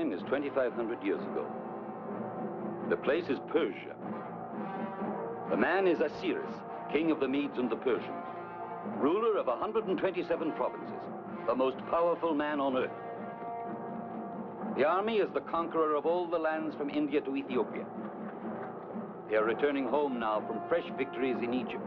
time is 2,500 years ago. The place is Persia. The man is Ahasuerus, king of the Medes and the Persians, ruler of 127 provinces, the most powerful man on earth. The army is the conqueror of all the lands from India to Ethiopia. They are returning home now from fresh victories in Egypt.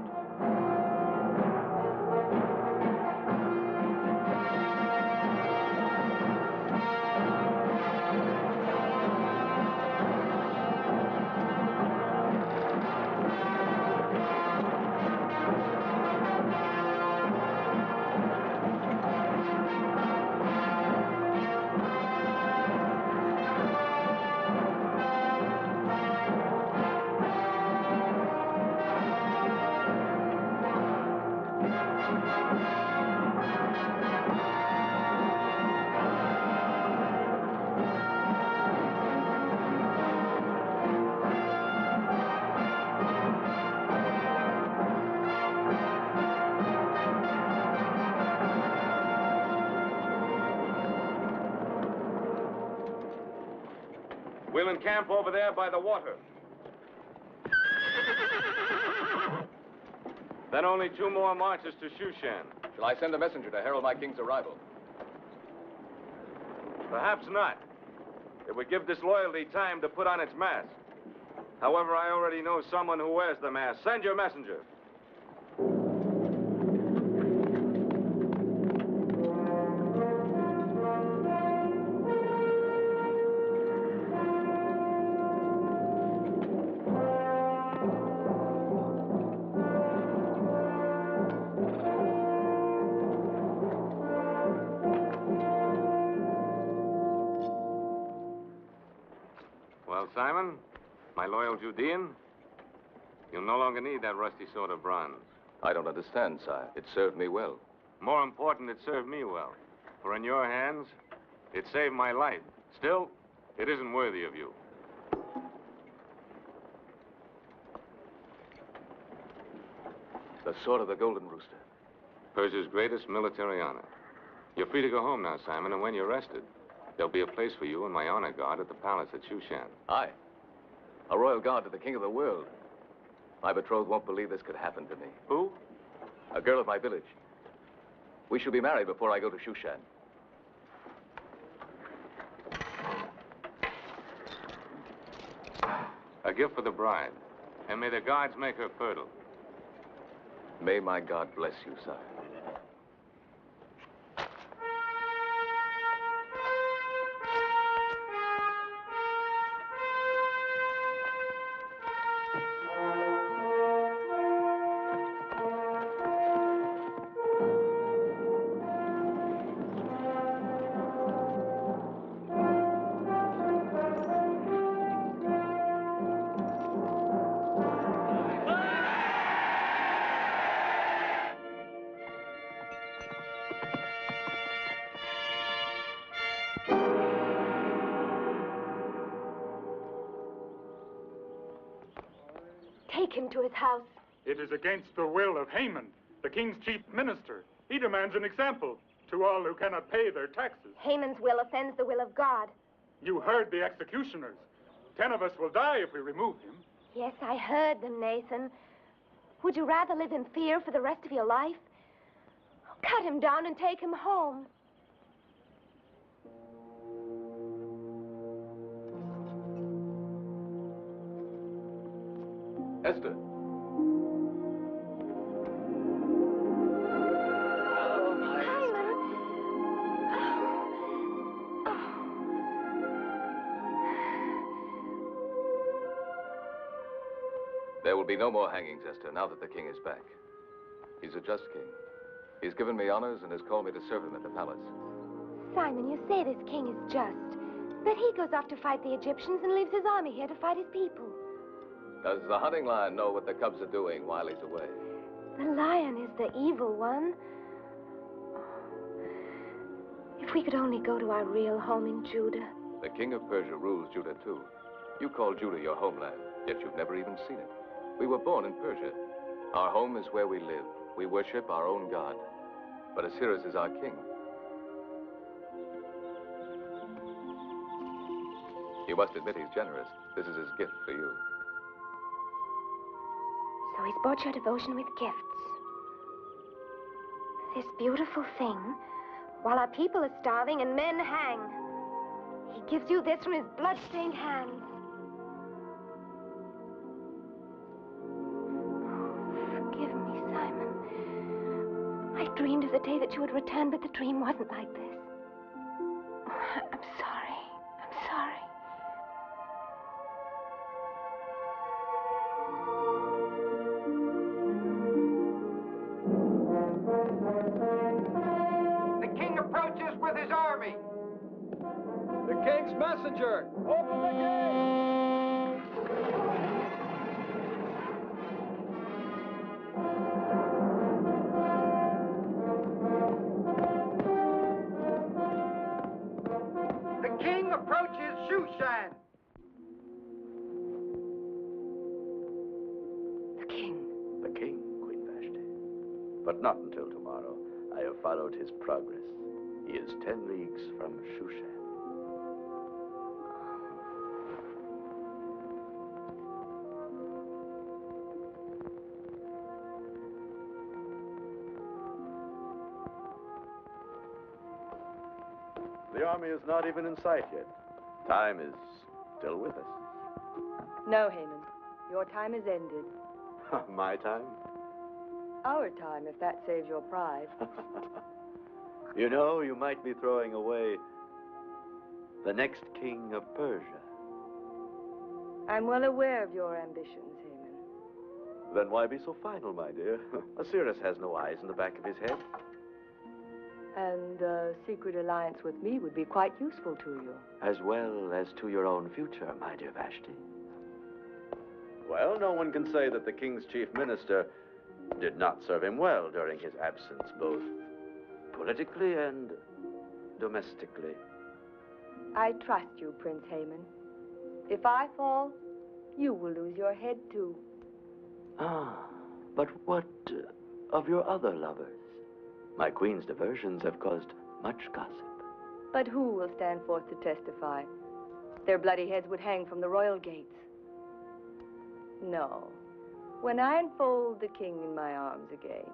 We'll encamp over there by the water. Then only 2 more marches to Shushan. Shall I send a messenger to herald my king's arrival? Perhaps not. It would give disloyalty time to put on its mask. However, I already know someone who wears the mask. Send your messenger. Well, Simon, my loyal Judean, you'll no longer need that rusty sword of bronze. I don't understand, sire. It served me well. More important, it served me well. For in your hands, it saved my life. Still, it isn't worthy of you. The sword of the Golden Rooster. Persia's greatest military honor. You're free to go home now, Simon, and when you're rested, there'll be a place for you in my honor guard at the palace at Shushan. Aye. A royal guard to the king of the world. My betrothed won't believe this could happen to me. Who? A girl of my village. We shall be married before I go to Shushan. A gift for the bride. And may the gods make her fertile. May my God bless you, sire. Take him to his house. It is against the will of Haman, the king's chief minister. He demands an example to all who cannot pay their taxes. Haman's will offends the will of God. You heard the executioners. 10 of us will die if we remove him. Yes, I heard them, Nathan. Would you rather live in fear for the rest of your life? Cut him down and take him home. Esther. There will be no more hangings, Esther, now that the king is back. He's a just king. He's given me honors and has called me to serve him at the palace. Simon, you say this king is just, but he goes off to fight the Egyptians and leaves his army here to fight his people. Does the hunting lion know what the cubs are doing while he's away? The lion is the evil one. If we could only go to our real home in Judah. The king of Persia rules Judah, too. You call Judah your homeland, yet you've never even seen it. We were born in Persia. Our home is where we live. We worship our own God. But Ahasuerus is our king. You must admit he's generous. This is his gift for you. So he's bought your devotion with gifts. This beautiful thing, while our people are starving and men hang. He gives you this from his blood-stained hands. Forgive me, Simon. I dreamed of the day that you would return, but the dream wasn't like this. I'm sorry. I'm sorry. The king approaches with his army. The king's messenger! Open the gate! The king approaches Shushan. The king. The king, Queen Vashti. But not until tomorrow. I have followed his progress. He is 10 leagues from Shushan. The army is not even in sight yet. Time is still with us. No, Haman. Your time is ended. My time? Our time, if that saves your pride. You know, you might be throwing away the next king of Persia. I'm well aware of your ambitions, Haman. Then why be so final, my dear? Ahasuerus has no eyes in the back of his head. And a secret alliance with me would be quite useful to you. As well as to your own future, my dear Vashti. Well, no one can say that the king's chief minister did not serve him well during his absence, both politically and domestically. I trust you, Prince Haman. If I fall, you will lose your head, too. Ah, but what of your other lovers? My queen's diversions have caused much gossip. But who will stand forth to testify? Their bloody heads would hang from the royal gates. No. When I enfold the king in my arms again,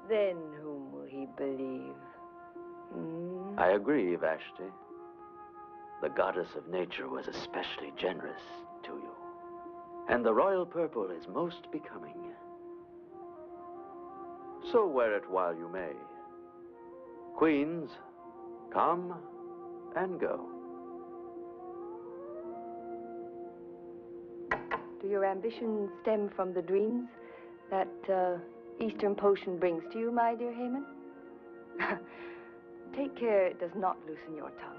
then whom will he believe? I agree, Vashti. The goddess of nature was especially generous to you. And the royal purple is most becoming. So wear it while you may. Queens, come and go. Do your ambitions stem from the dreams that Eastern potion brings to you, my dear Haman? Take care it does not loosen your tongue.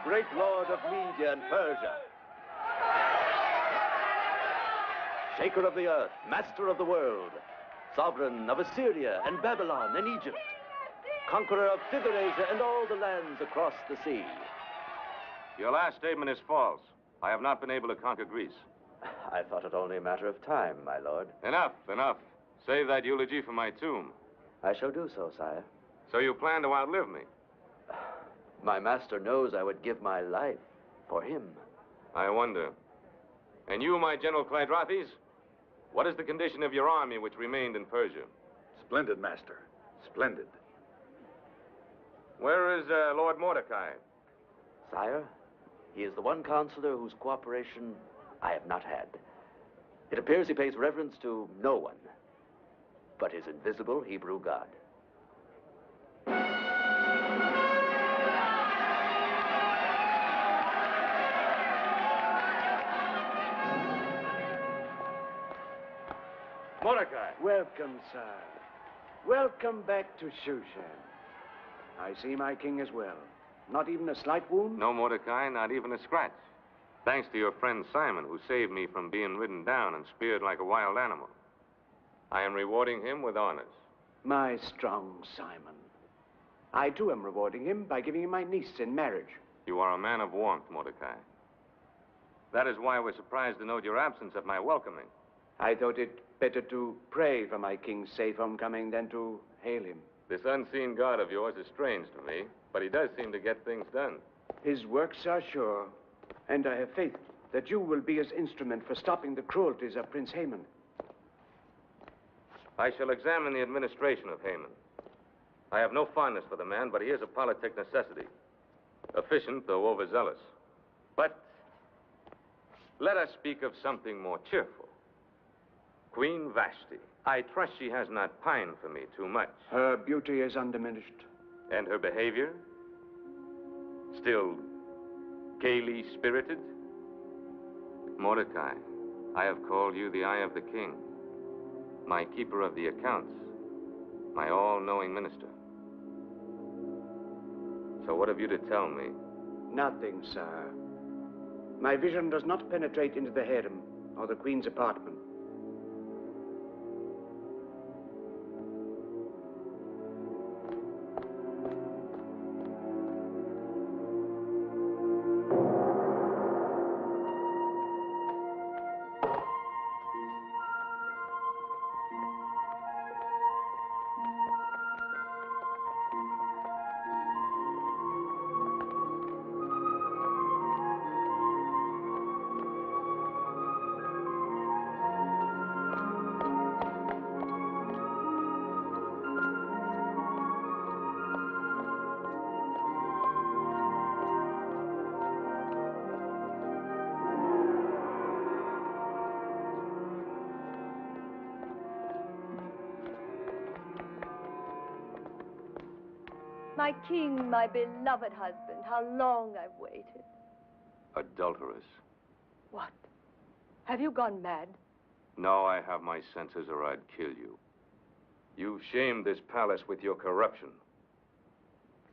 Great lord of Media and Persia, shaker of the earth, master of the world, sovereign of Assyria and Babylon and Egypt, conqueror of Thither Asia and all the lands across the sea. Your last statement is false. I have not been able to conquer Greece. I thought it only a matter of time, my lord. Enough, enough. Save that eulogy for my tomb. I shall do so, sire. So you plan to outlive me? My master knows I would give my life for him. I wonder. And you, my General Clydrathes? What is the condition of your army which remained in Persia? Splendid, master. Splendid. Where is Lord Mordecai? Sire, he is the one counselor whose cooperation I have not had. It appears he pays reverence to no one but his invisible Hebrew God. Mordecai. Welcome, sir. Welcome back to Shushan. I see my king as well. Not even a slight wound? No, Mordecai, not even a scratch. Thanks to your friend Simon, who saved me from being ridden down and speared like a wild animal. I am rewarding him with honors. My strong Simon. I, too, am rewarding him by giving him my niece in marriage. You are a man of warmth, Mordecai. That is why we're surprised to note your absence at my welcoming. I thought it better to pray for my king's safe homecoming than to hail him. This unseen God of yours is strange to me, but he does seem to get things done. His works are sure, and I have faith that you will be his instrument for stopping the cruelties of Prince Haman. I shall examine the administration of Haman. I have no fondness for the man, but he is a politic necessity. Efficient, though overzealous. But let us speak of something more cheerful. Queen Vashti. I trust she has not pined for me too much. Her beauty is undiminished. And her behavior? Still gaily spirited? Mordecai, I have called you the Eye of the King. My keeper of the accounts, my all-knowing minister. So what have you to tell me? Nothing, sir. My vision does not penetrate into the harem or the queen's apartment. My king, my beloved husband, how long I've waited. Adulteress. What? Have you gone mad? No, I have my senses or I'd kill you. You've shamed this palace with your corruption.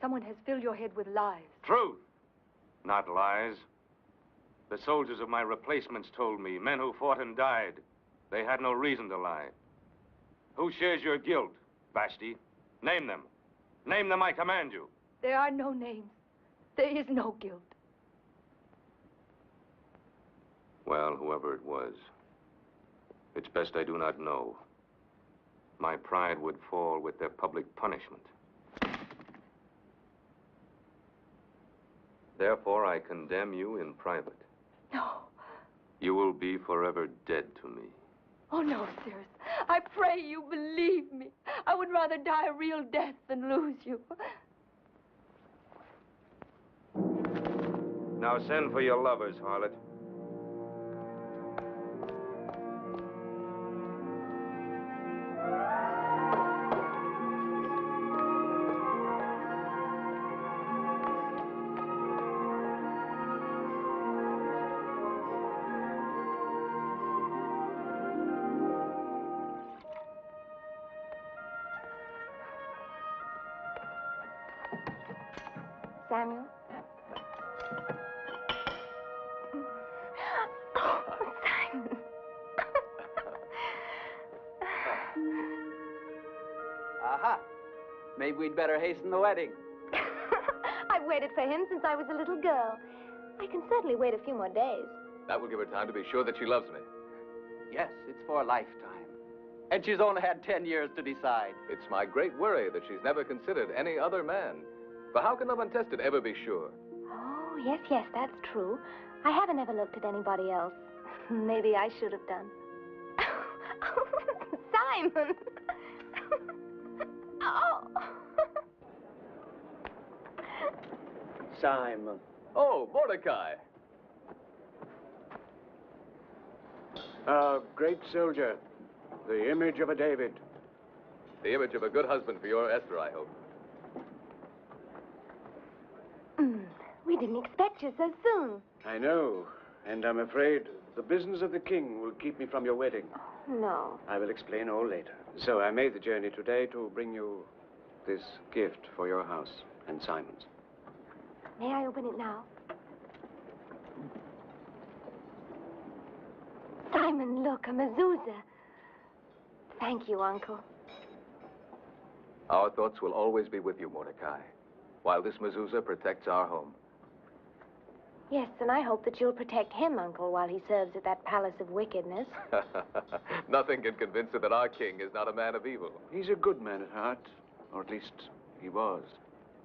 Someone has filled your head with lies. Truth, not lies. The soldiers of my replacements told me, men who fought and died, they had no reason to lie. Who shares your guilt, Vashti? Name them. Name them, I command you. There are no names. There is no guilt. Well, whoever it was, it's best I do not know. My pride would fall with their public punishment. Therefore, I condemn you in private. No. You will be forever dead to me. Oh, no, Cyrus. I pray you believe me. I would rather die a real death than lose you. Now send for your lovers, harlot. Samuel? Oh, Simon. Aha. Maybe we'd better hasten the wedding. I've waited for him since I was a little girl. I can certainly wait a few more days. That will give her time to be sure that she loves me. Yes, it's for a lifetime. And she's only had 10 years to decide. It's my great worry that she's never considered any other man. For how can love untested ever be sure? Oh, yes, yes, that's true. I haven't ever looked at anybody else. Maybe I should have done. Simon! Oh! Simon. Oh, Mordecai. A great soldier. The image of a David. The image of a good husband for your Esther, I hope. We didn't expect you so soon. I know, and I'm afraid the business of the king will keep me from your wedding. No. I will explain all later. So I made the journey today to bring you this gift for your house and Simon's. May I open it now? Simon, look, a mezuzah. Thank you, Uncle. Our thoughts will always be with you, Mordecai, while this mezuzah protects our home. Yes, and I hope that you'll protect him, Uncle, while he serves at that palace of wickedness. Nothing can convince her that our king is not a man of evil. He's a good man at heart, or at least he was.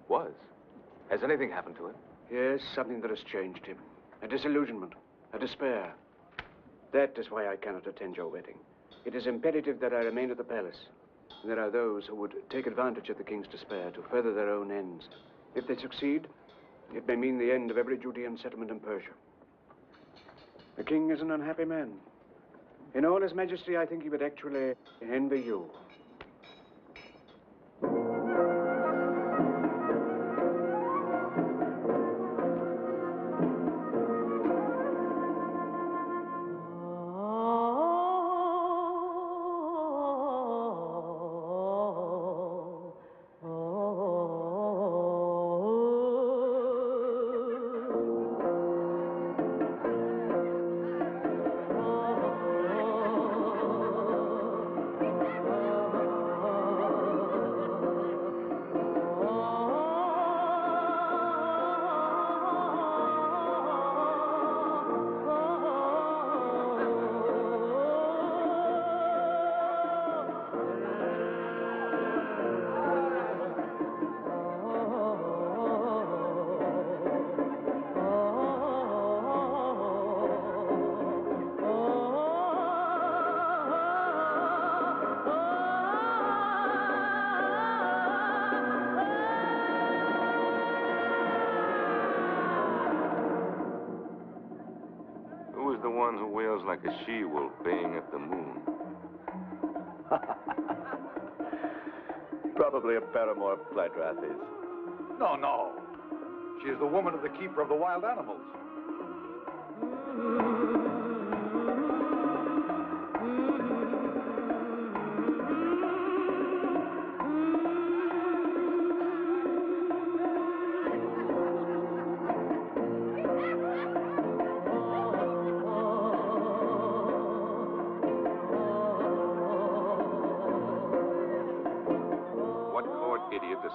Was? Has anything happened to him? Yes, something that has changed him. A disillusionment, a despair. That is why I cannot attend your wedding. It is imperative that I remain at the palace. There are those who would take advantage of the king's despair to further their own ends. If they succeed, it may mean the end of every Judean settlement in Persia. The king is an unhappy man. In all his majesty, I think he would actually envy you. Like a she-wolf baying at the moon. Probably a paramour of Pleidrathis. No. She is the woman of the keeper of the wild animals.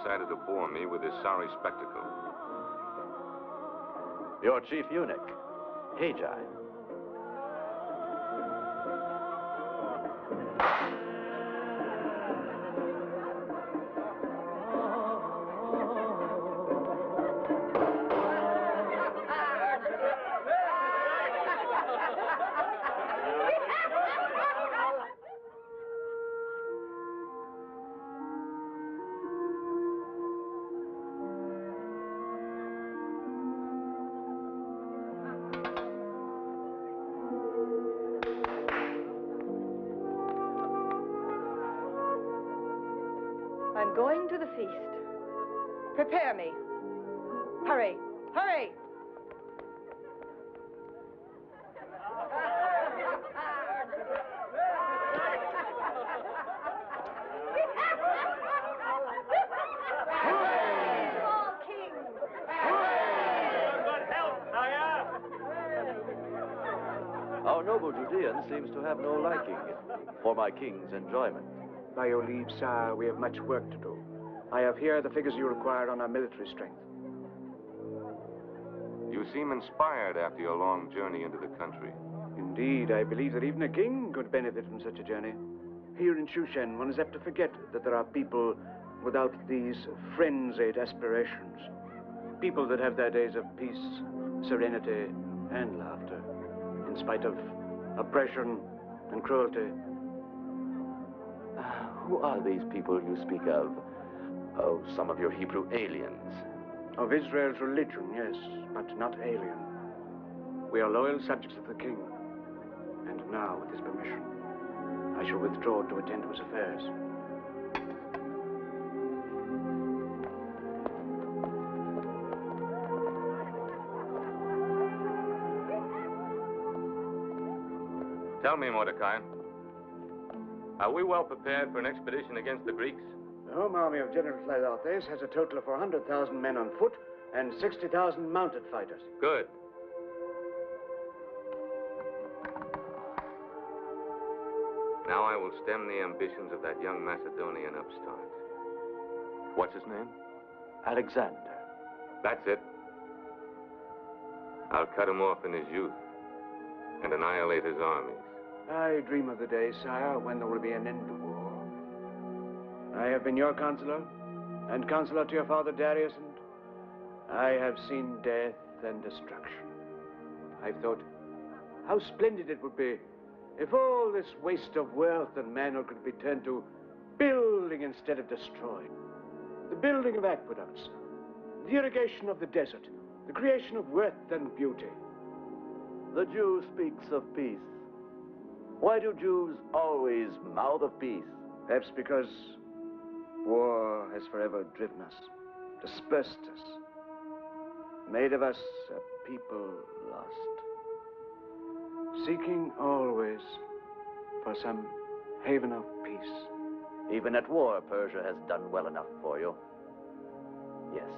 Decided to bore me with his sorry spectacle. Your chief eunuch, Hagi. I'm going to the feast. Prepare me. Hurry, hurry! Our noble Judean seems to have no liking for my king's enjoyment. By your leave, sire, we have much work to do. I have here the figures you require on our military strength. You seem inspired after your long journey into the country. Indeed, I believe that even a king could benefit from such a journey. Here in Shushan, one is apt to forget that there are people without these frenzied aspirations. People that have their days of peace, serenity, and laughter, in spite of oppression and cruelty. Who are these people you speak of? Oh, some of your Hebrew aliens. Of Israel's religion, yes, but not alien. We are loyal subjects of the king, and Now, with his permission, I shall withdraw to attend to his affairs. Tell me, Mordecai, are we well prepared for an expedition against the Greeks? The home army of General Philautheus has a total of 400,000 men on foot and 60,000 mounted fighters. Good. Now I will stem the ambitions of that young Macedonian upstart. What's his name? Alexander. That's it. I'll cut him off in his youth and annihilate his armies. I dream of the day, sire, when there will be an end to war. I have been your counselor, and counselor to your father Darius, and I have seen death and destruction. I've thought how splendid it would be if all this waste of wealth and manhood could be turned to building instead of destroying. The building of aqueducts, the irrigation of the desert, the creation of worth and beauty. The Jew speaks of peace. Why do Jews always mouth of peace? Perhaps because war has forever driven us, dispersed us, made of us a people lost, seeking always for some haven of peace. Even at war, Persia has done well enough for you. Yes,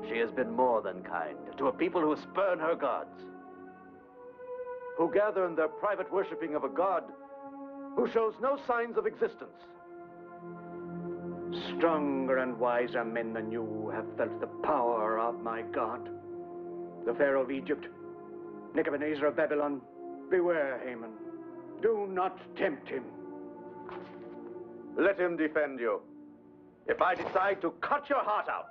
she has been more than kind to a people who spurn her gods, who gather in their private worshipping of a god who shows no signs of existence. Stronger and wiser men than you have felt the power of my God. The Pharaoh of Egypt, Nebuchadnezzar of Babylon, beware Haman. Do not tempt him. Let him defend you. If I decide to cut your heart out.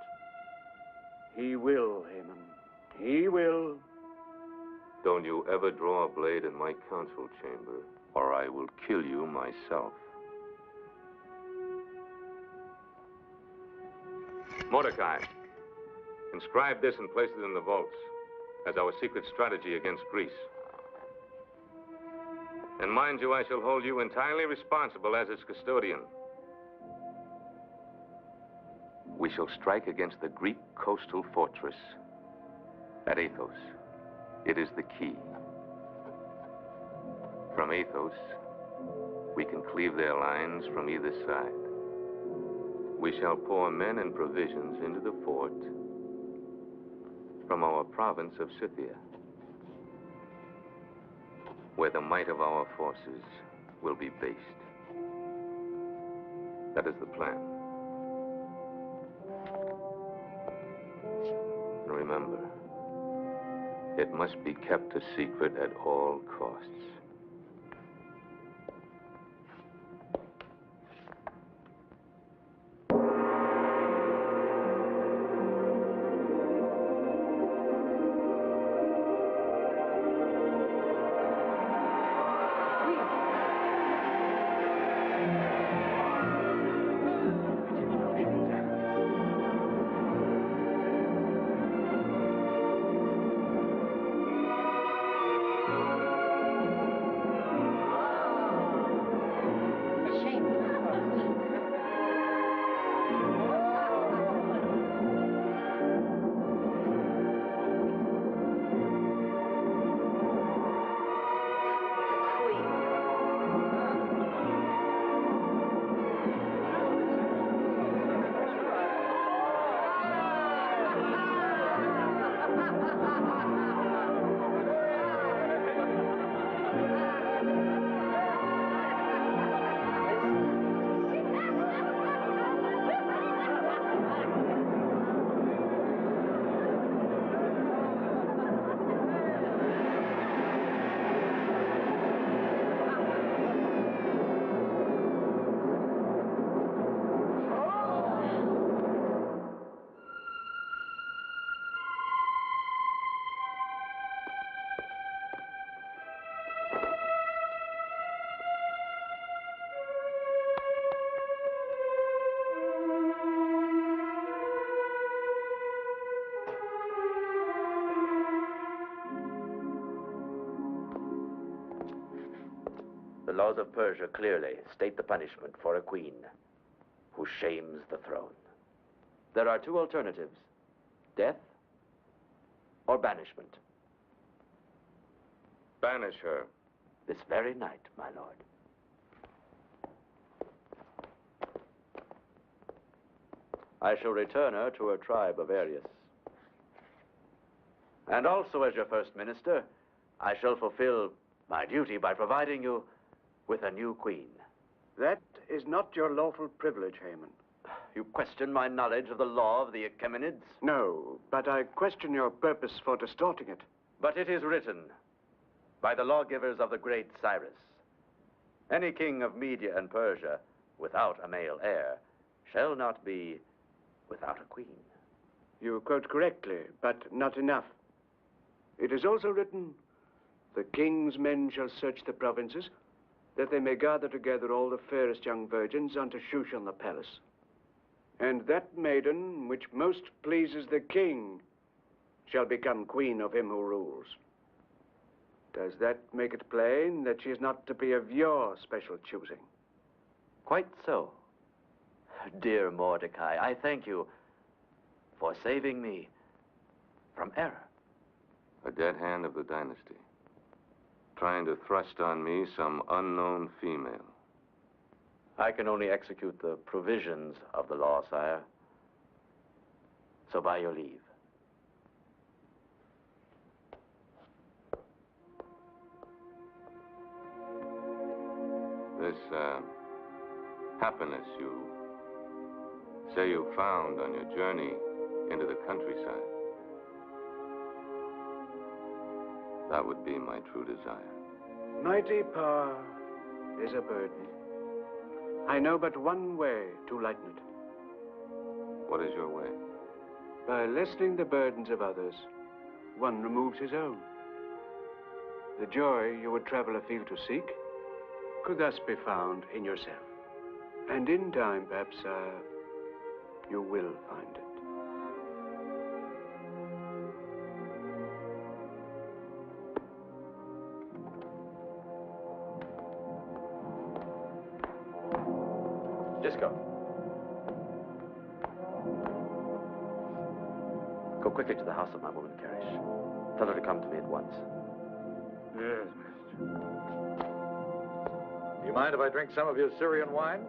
He will, Haman. He will. Don't you ever draw a blade in my council chamber, or I will kill you myself. Mordecai, inscribe this and place it in the vaults as our secret strategy against Greece. And mind you, I shall hold you entirely responsible as its custodian. We shall strike against the Greek coastal fortress at Athos. It is the key. From Athos, we can cleave their lines from either side. We shall pour men and provisions into the fort from our province of Scythia, where the might of our forces will be based. That is the plan. And remember, it must be kept a secret at all costs. laws of Persia clearly state the punishment for a queen who shames the throne. There are two alternatives: death or banishment. Banish her. This very night, my lord. I shall return her to her tribe of Arius. And also, as your first minister, I shall fulfill my duty by providing you with a new queen. That is not your lawful privilege, Haman. You question my knowledge of the law of the Achemenids? No, but I question your purpose for distorting it. But it is written by the lawgivers of the great Cyrus: any king of Media and Persia without a male heir shall not be without a queen. You quote correctly, but not enough. It is also written, the king's men shall search the provinces, that they may gather together all the fairest young virgins unto Shushan the palace. And that maiden which most pleases the king shall become queen of him who rules. Does that make it plain that she is not to be of your special choosing? Quite so. Dear Mordecai, I thank you for saving me from error. A dead hand of the dynasty, trying to thrust on me some unknown female. I can only execute the provisions of the law, sire. So by your leave. This, happiness you say you found on your journey into the countryside, that would be my true desire. Mighty power is a burden. I know but one way to lighten it. What is your way? By lessening the burdens of others, one removes his own. The joy you would travel afield to seek could thus be found in yourself. And in time, perhaps, you will find it. Disco. Go quickly to the house of my woman, Karish. Tell her to come to me at once. Yes, mister. Do you mind if I drink some of your Syrian wine?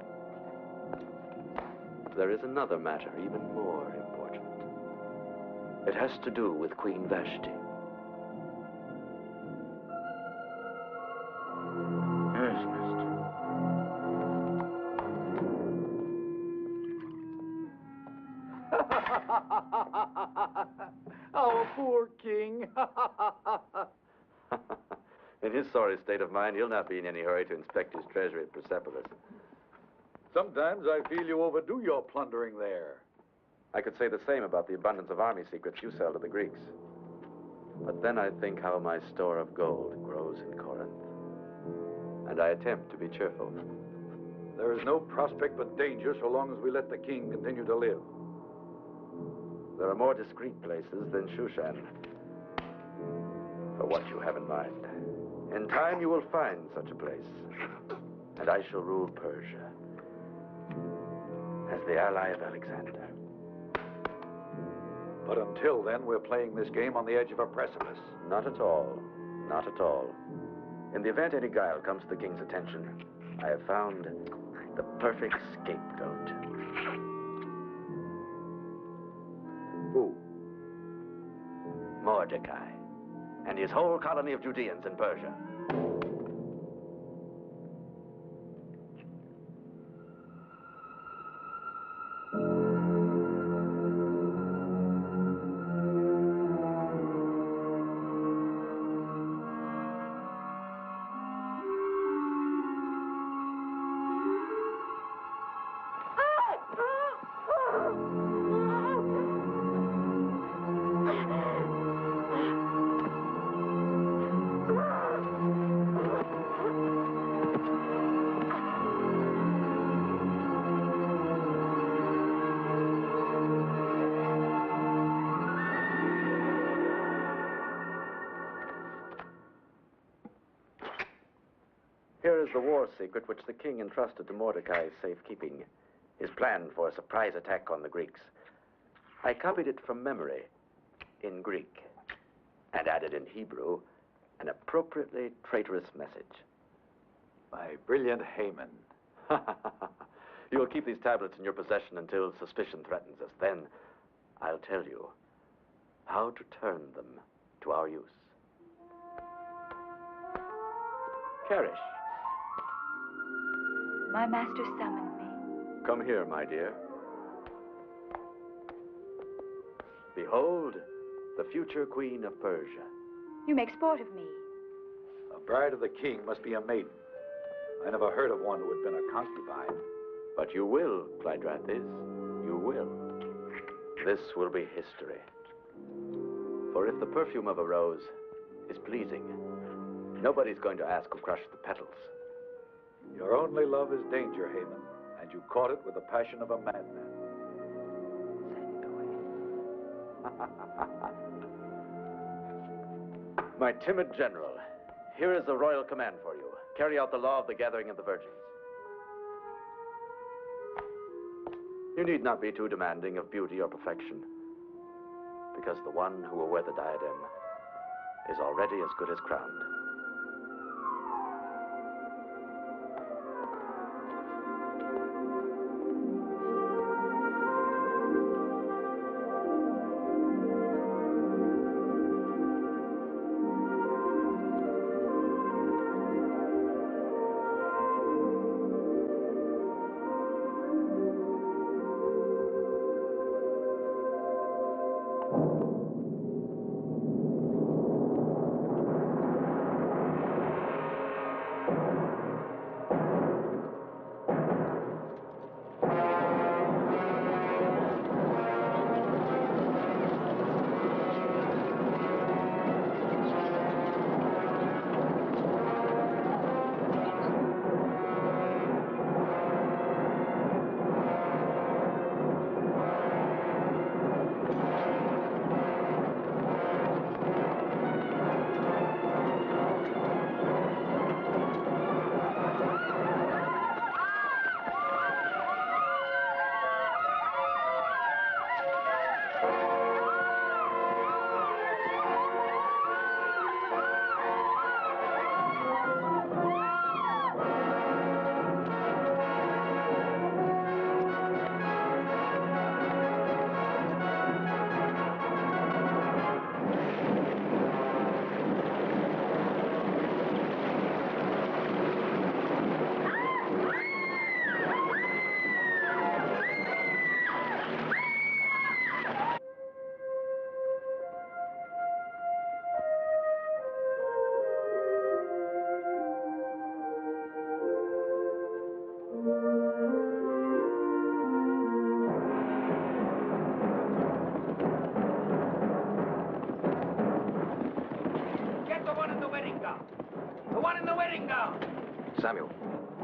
There is another matter even more important. It has to do with Queen Vashti. Yes, mister. Our poor king. In his sorry state of mind, he'll not be in any hurry to inspect his treasury at Persepolis. Sometimes I feel you overdo your plundering there. I could say the same about the abundance of army secrets you sell to the Greeks. But then I think how my store of gold grows in Corinth. And I attempt to be cheerful. There is no prospect but danger so long as we let the king continue to live. There are more discreet places than Shushan. For what you have in mind. In time you will find such a place. And I shall rule Persia as the ally of Alexander. But until then, we're playing this game on the edge of a precipice. Not at all. Not at all. In the event any guile comes to the king's attention, I have found the perfect scapegoat. Who? Mordecai and his whole colony of Judeans in Persia. is the war secret which the king entrusted to Mordecai's safekeeping. His plan for a surprise attack on the Greeks. I copied it from memory in Greek and added in Hebrew an appropriately traitorous message. My brilliant Haman. You will keep these tablets in your possession until suspicion threatens us. Then I'll tell you how to turn them to our use. Karish. My master summoned me. Come here, my dear. Behold, the future queen of Persia. You make sport of me. A bride of the king must be a maiden. I never heard of one who had been a concubine. But you will, Clydrathis. You will. This will be history. For if the perfume of a rose is pleasing, nobody's going to ask who crushed the petals. Your only love is danger, Haman, and you caught it with the passion of a madman. My timid general, here is the royal command for you. Carry out the law of the gathering of the virgins. You need not be too demanding of beauty or perfection, because the one who will wear the diadem is already as good as crowned. Samuel,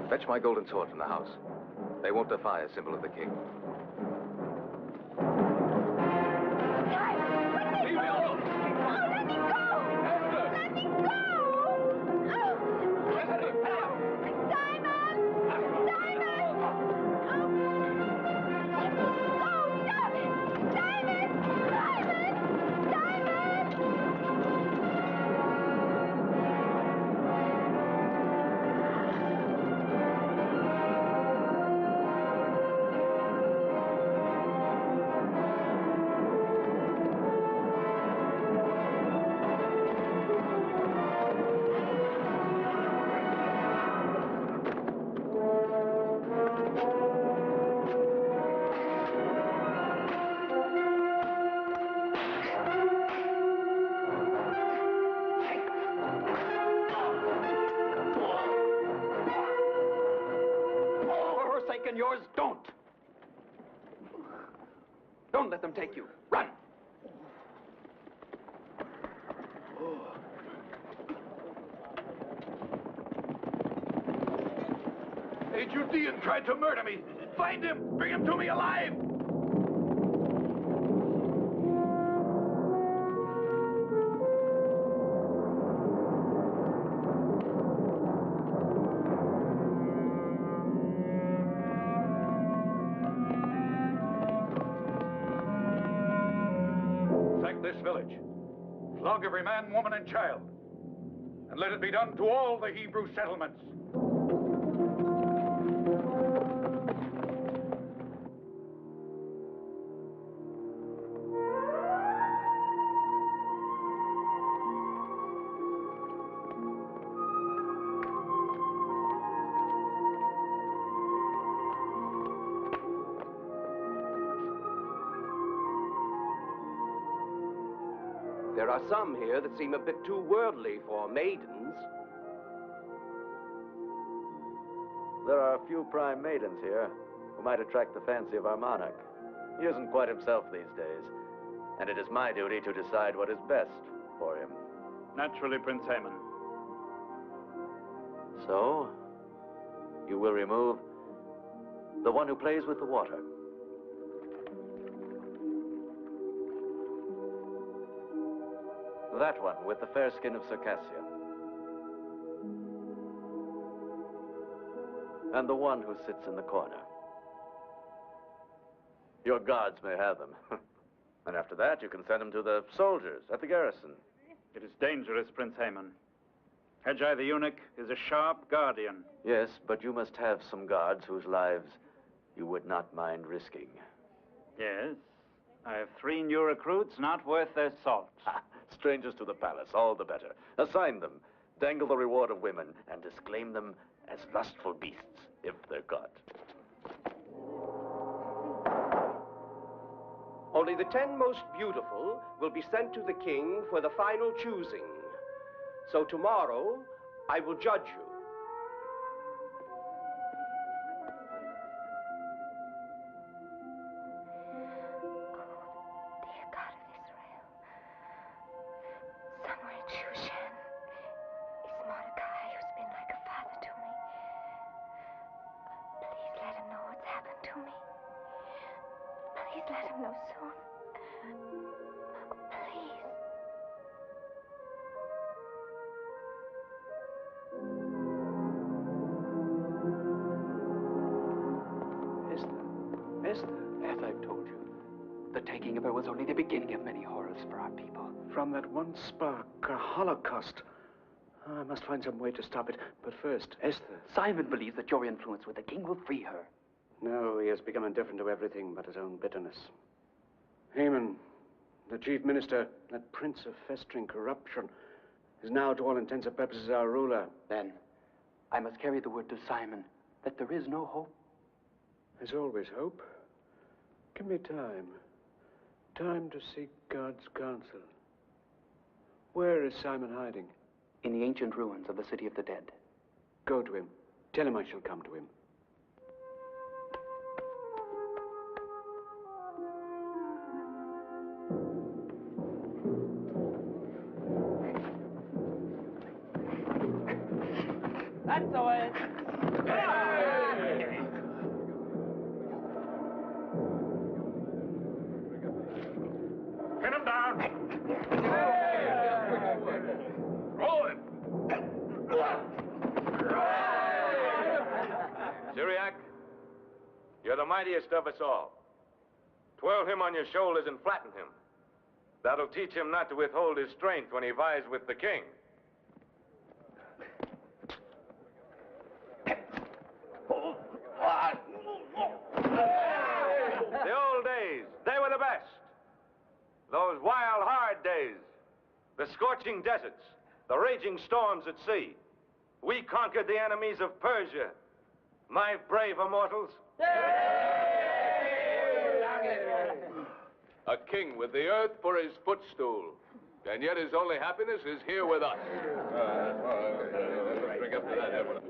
fetch my golden sword from the house. They won't defy a symbol of the king. Leave me alone! Let me go! Esther! Let me go! Simon! Simon! And yours, don't. Don't let them take you. Run. A Judean tried to murder me. Find him. Bring him to me alive. Sack this village. Flog every man, woman, and child. And let it be done to all the Hebrew settlements. There are some here that seem a bit too worldly for maidens. There are a few prime maidens here who might attract the fancy of our monarch. He isn't quite himself these days, and it is my duty to decide what is best for him. Naturally, Prince Haman. So, you will remove the one who plays with the water. That one with the fair skin of Circassia. And the one who sits in the corner. Your guards may have them. And after that, you can send them to the soldiers at the garrison. It is dangerous, Prince Haman. Haggai the eunuch is a sharp guardian. Yes, but you must have some guards whose lives you would not mind risking. Yes. I have 3 new recruits not worth their salt. Strangers to the palace, all the better. Assign them, dangle the reward of women, and disclaim them as lustful beasts, if they're caught. Only the 10 most beautiful will be sent to the king for the final choosing. So tomorrow, I will judge you. Somewhere in Shushan is Mordecai, who's been like a father to me. Please let him know what's happened to me. Please let him know soon. Please. Esther, as I've told you, the taking of her was only the beginning of many horrors for our people. From that one spark, a holocaust. I must find some way to stop it. But first, Esther. Simon believes that your influence with the king will free her. No, he has become indifferent to everything but his own bitterness. Haman, the chief minister, that prince of festering corruption, is now, to all intents and purposes, our ruler. Then, I must carry the word to Simon that there is no hope. There's always hope. Give me time. Time to seek God's counsel. Where is Simon hiding? In the ancient ruins of the city of the dead. Go to him. Tell him I shall come to him. That's the way. Pin him down. Roll him. Syriac, you're the mightiest of us all. Twirl him on your shoulders and flatten him. That'll teach him not to withhold his strength when he vies with the king. The old days, they were the best. Those wild, hard days. The scorching deserts, the raging storms at sea. We conquered the enemies of Persia. My brave immortals. A king with the earth for his footstool. And yet his only happiness is here with us. Let's drink up to that, everyone.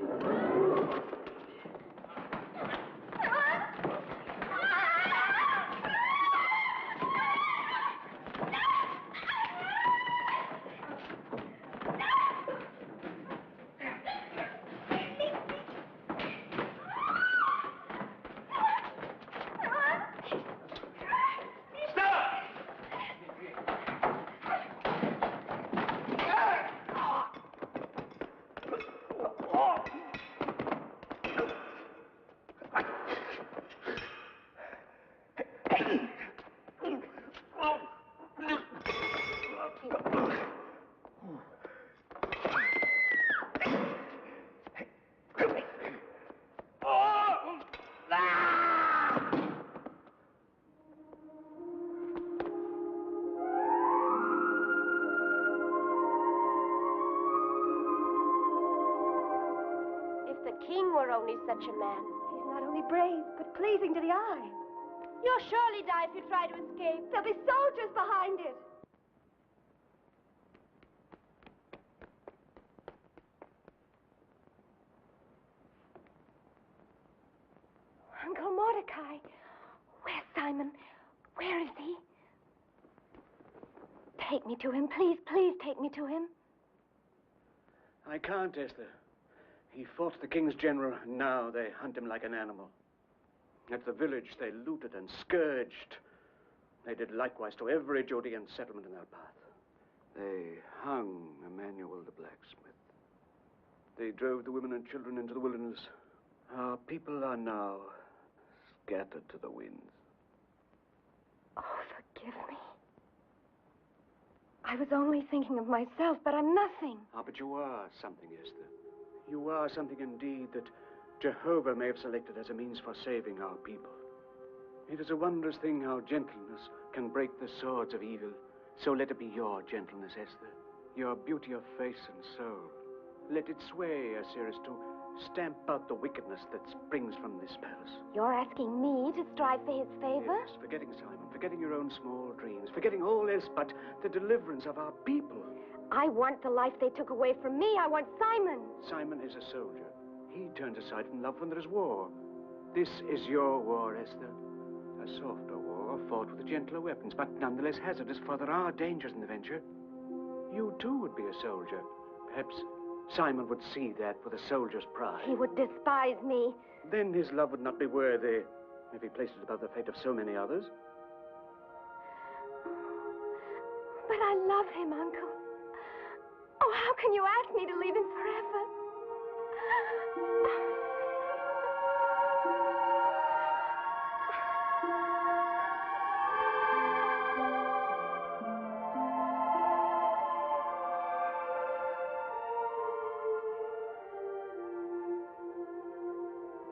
were only such a man. He's not only brave, but pleasing to the eye. You'll surely die if you try to escape. There'll be soldiers behind it. Uncle Mordecai. Where's Simon? Where is he? Take me to him, please, please take me to him. I can't, Esther. He fought the king's general, and now they hunt him like an animal. At the village, they looted and scourged. They did likewise to every Judean settlement in their path. They hung Emmanuel the blacksmith. They drove the women and children into the wilderness. Our people are now scattered to the winds. Oh, forgive me. I was only thinking of myself, but I'm nothing. Ah, but you are something, Esther. You are something indeed that Jehovah may have selected as a means for saving our people. It is a wondrous thing how gentleness can break the swords of evil. So let it be your gentleness, Esther, your beauty of face and soul. Let it sway Ahasuerus to stamp out the wickedness that springs from this palace. You're asking me to strive for his favor? Yes, forgetting Simon, forgetting your own small dreams, forgetting all else but the deliverance of our people. I want the life they took away from me. I want Simon. Simon is a soldier. He turns aside from love when there is war. This is your war, Esther. A softer war, fought with gentler weapons, but nonetheless hazardous, for there are dangers in the venture. You, too, would be a soldier. Perhaps Simon would see that with a soldier's pride. He would despise me. Then his love would not be worthy if he placed it above the fate of so many others. But I love him, Uncle. Oh, how can you ask me to leave him forever?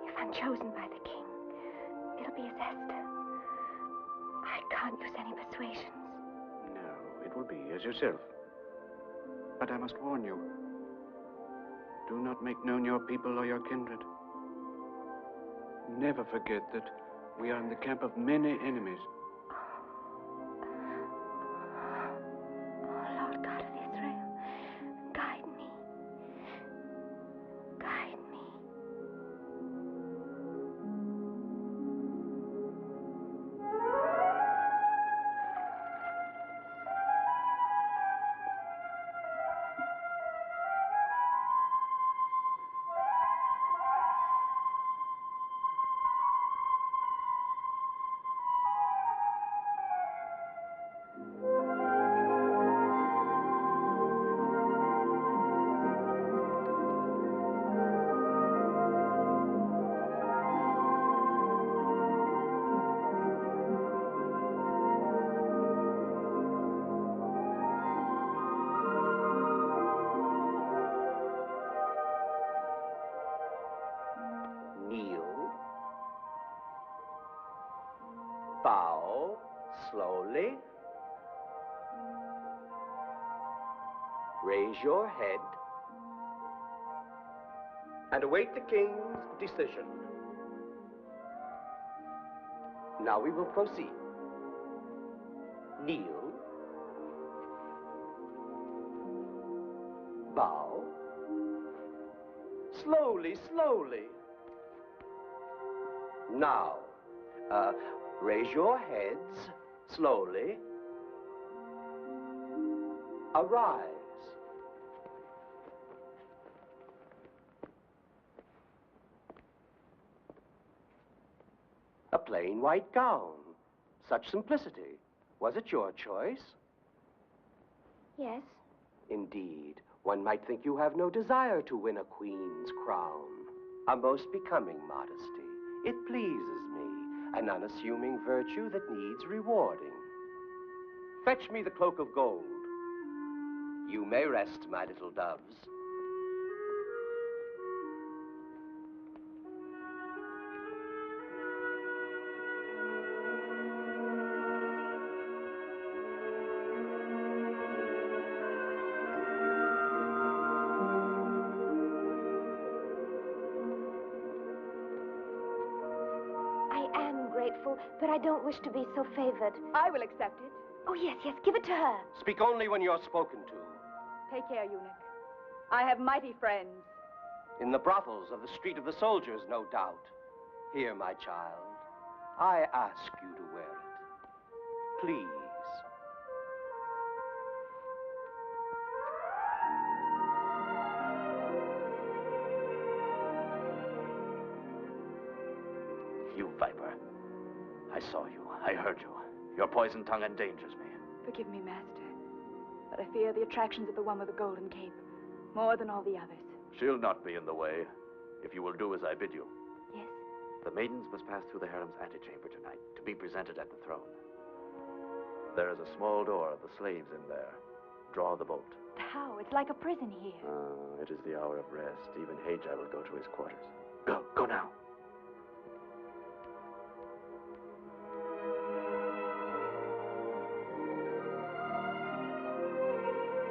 If I'm chosen by the king, it'll be as Esther. I can't use any persuasions. No, it will be as yourself. But I must warn you. Do not make known your people or your kindred. Never forget that we are in the camp of many enemies. Oh, Lord God of Israel, guide me. Guide me. Bow slowly. Raise your head and await the king's decision. Now we will proceed. Kneel. Bow. Slowly, slowly. Now, raise your heads slowly. Arise. A plain white gown. Such simplicity. Was it your choice? Yes. Indeed, one might think you have no desire to win a queen's crown. A most becoming modesty. It pleases me, an unassuming virtue that needs rewarding. Fetch me the cloak of gold. You may rest, my little doves. but I don't wish to be so favored. I will accept it. Oh, yes, yes, give it to her. Speak only when you're spoken to. Take care, eunuch. I have mighty friends. In the brothels of the Street of the Soldiers, no doubt. Here, my child, I ask you to wear it. Please. You viper. I saw you. I heard you. Your poison tongue endangers me. Forgive me, Master, but I fear the attractions of the one with the golden cape more than all the others. She'll not be in the way, if you will do as I bid you. Yes? The maidens must pass through the harem's antechamber tonight to be presented at the throne. There is a small door of the slaves in there. Draw the bolt. How? It's like a prison here. It is the hour of rest. Even Hajai will go to his quarters. Go now.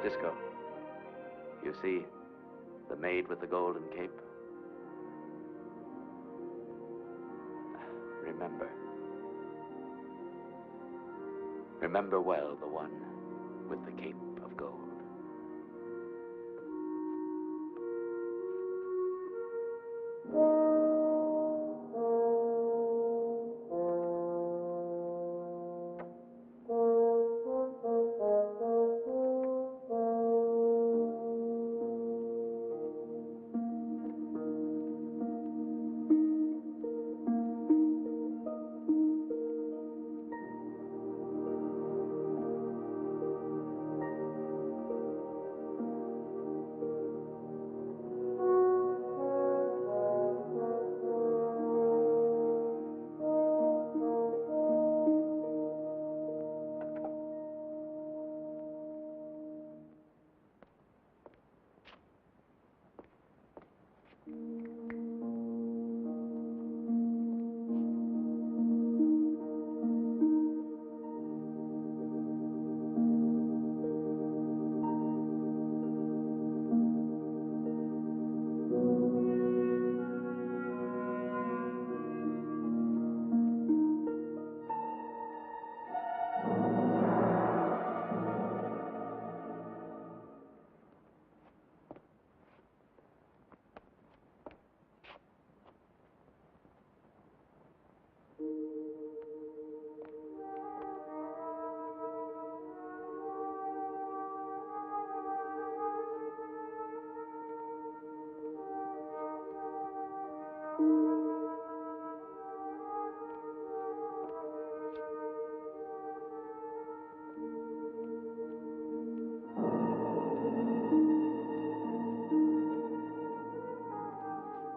Disco, you see the maid with the golden cape? Remember well the one with the cape of gold.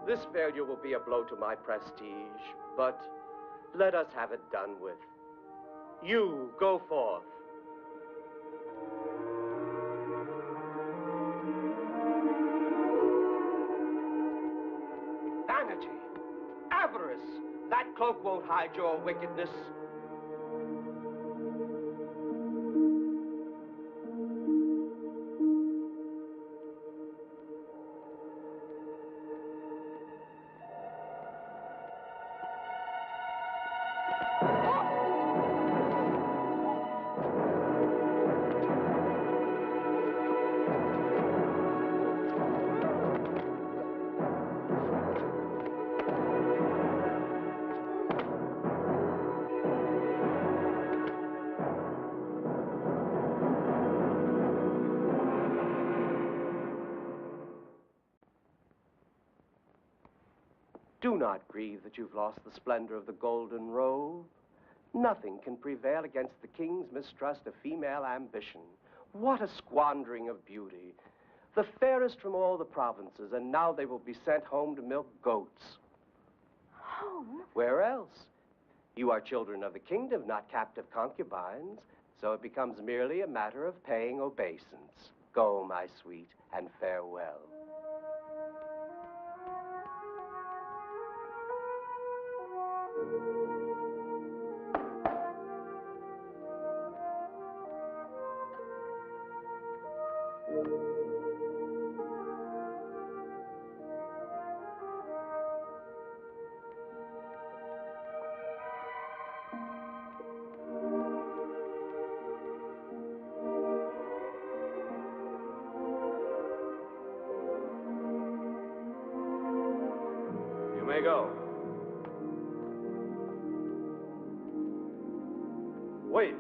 This failure will be a blow to my prestige, but let us have it done with. You go forth. Vanity, avarice, that cloak won't hide your wickedness. Do not grieve that you've lost the splendor of the golden robe. Nothing can prevail against the king's mistrust of female ambition. What a squandering of beauty. The fairest from all the provinces, and now they will be sent home to milk goats. Home? Where else? You are children of the kingdom, not captive concubines, so it becomes merely a matter of paying obeisance. Go, my sweet, and farewell. go. Wait.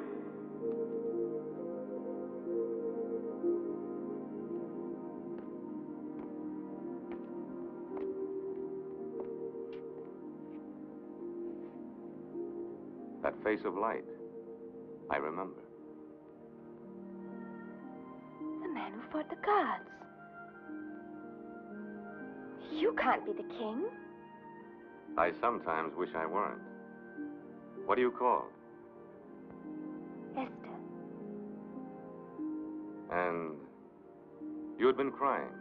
That face of light. I remember. The man who fought the gods. You can't be the king. I sometimes wish I weren't. What are you called? Esther. And you had been crying.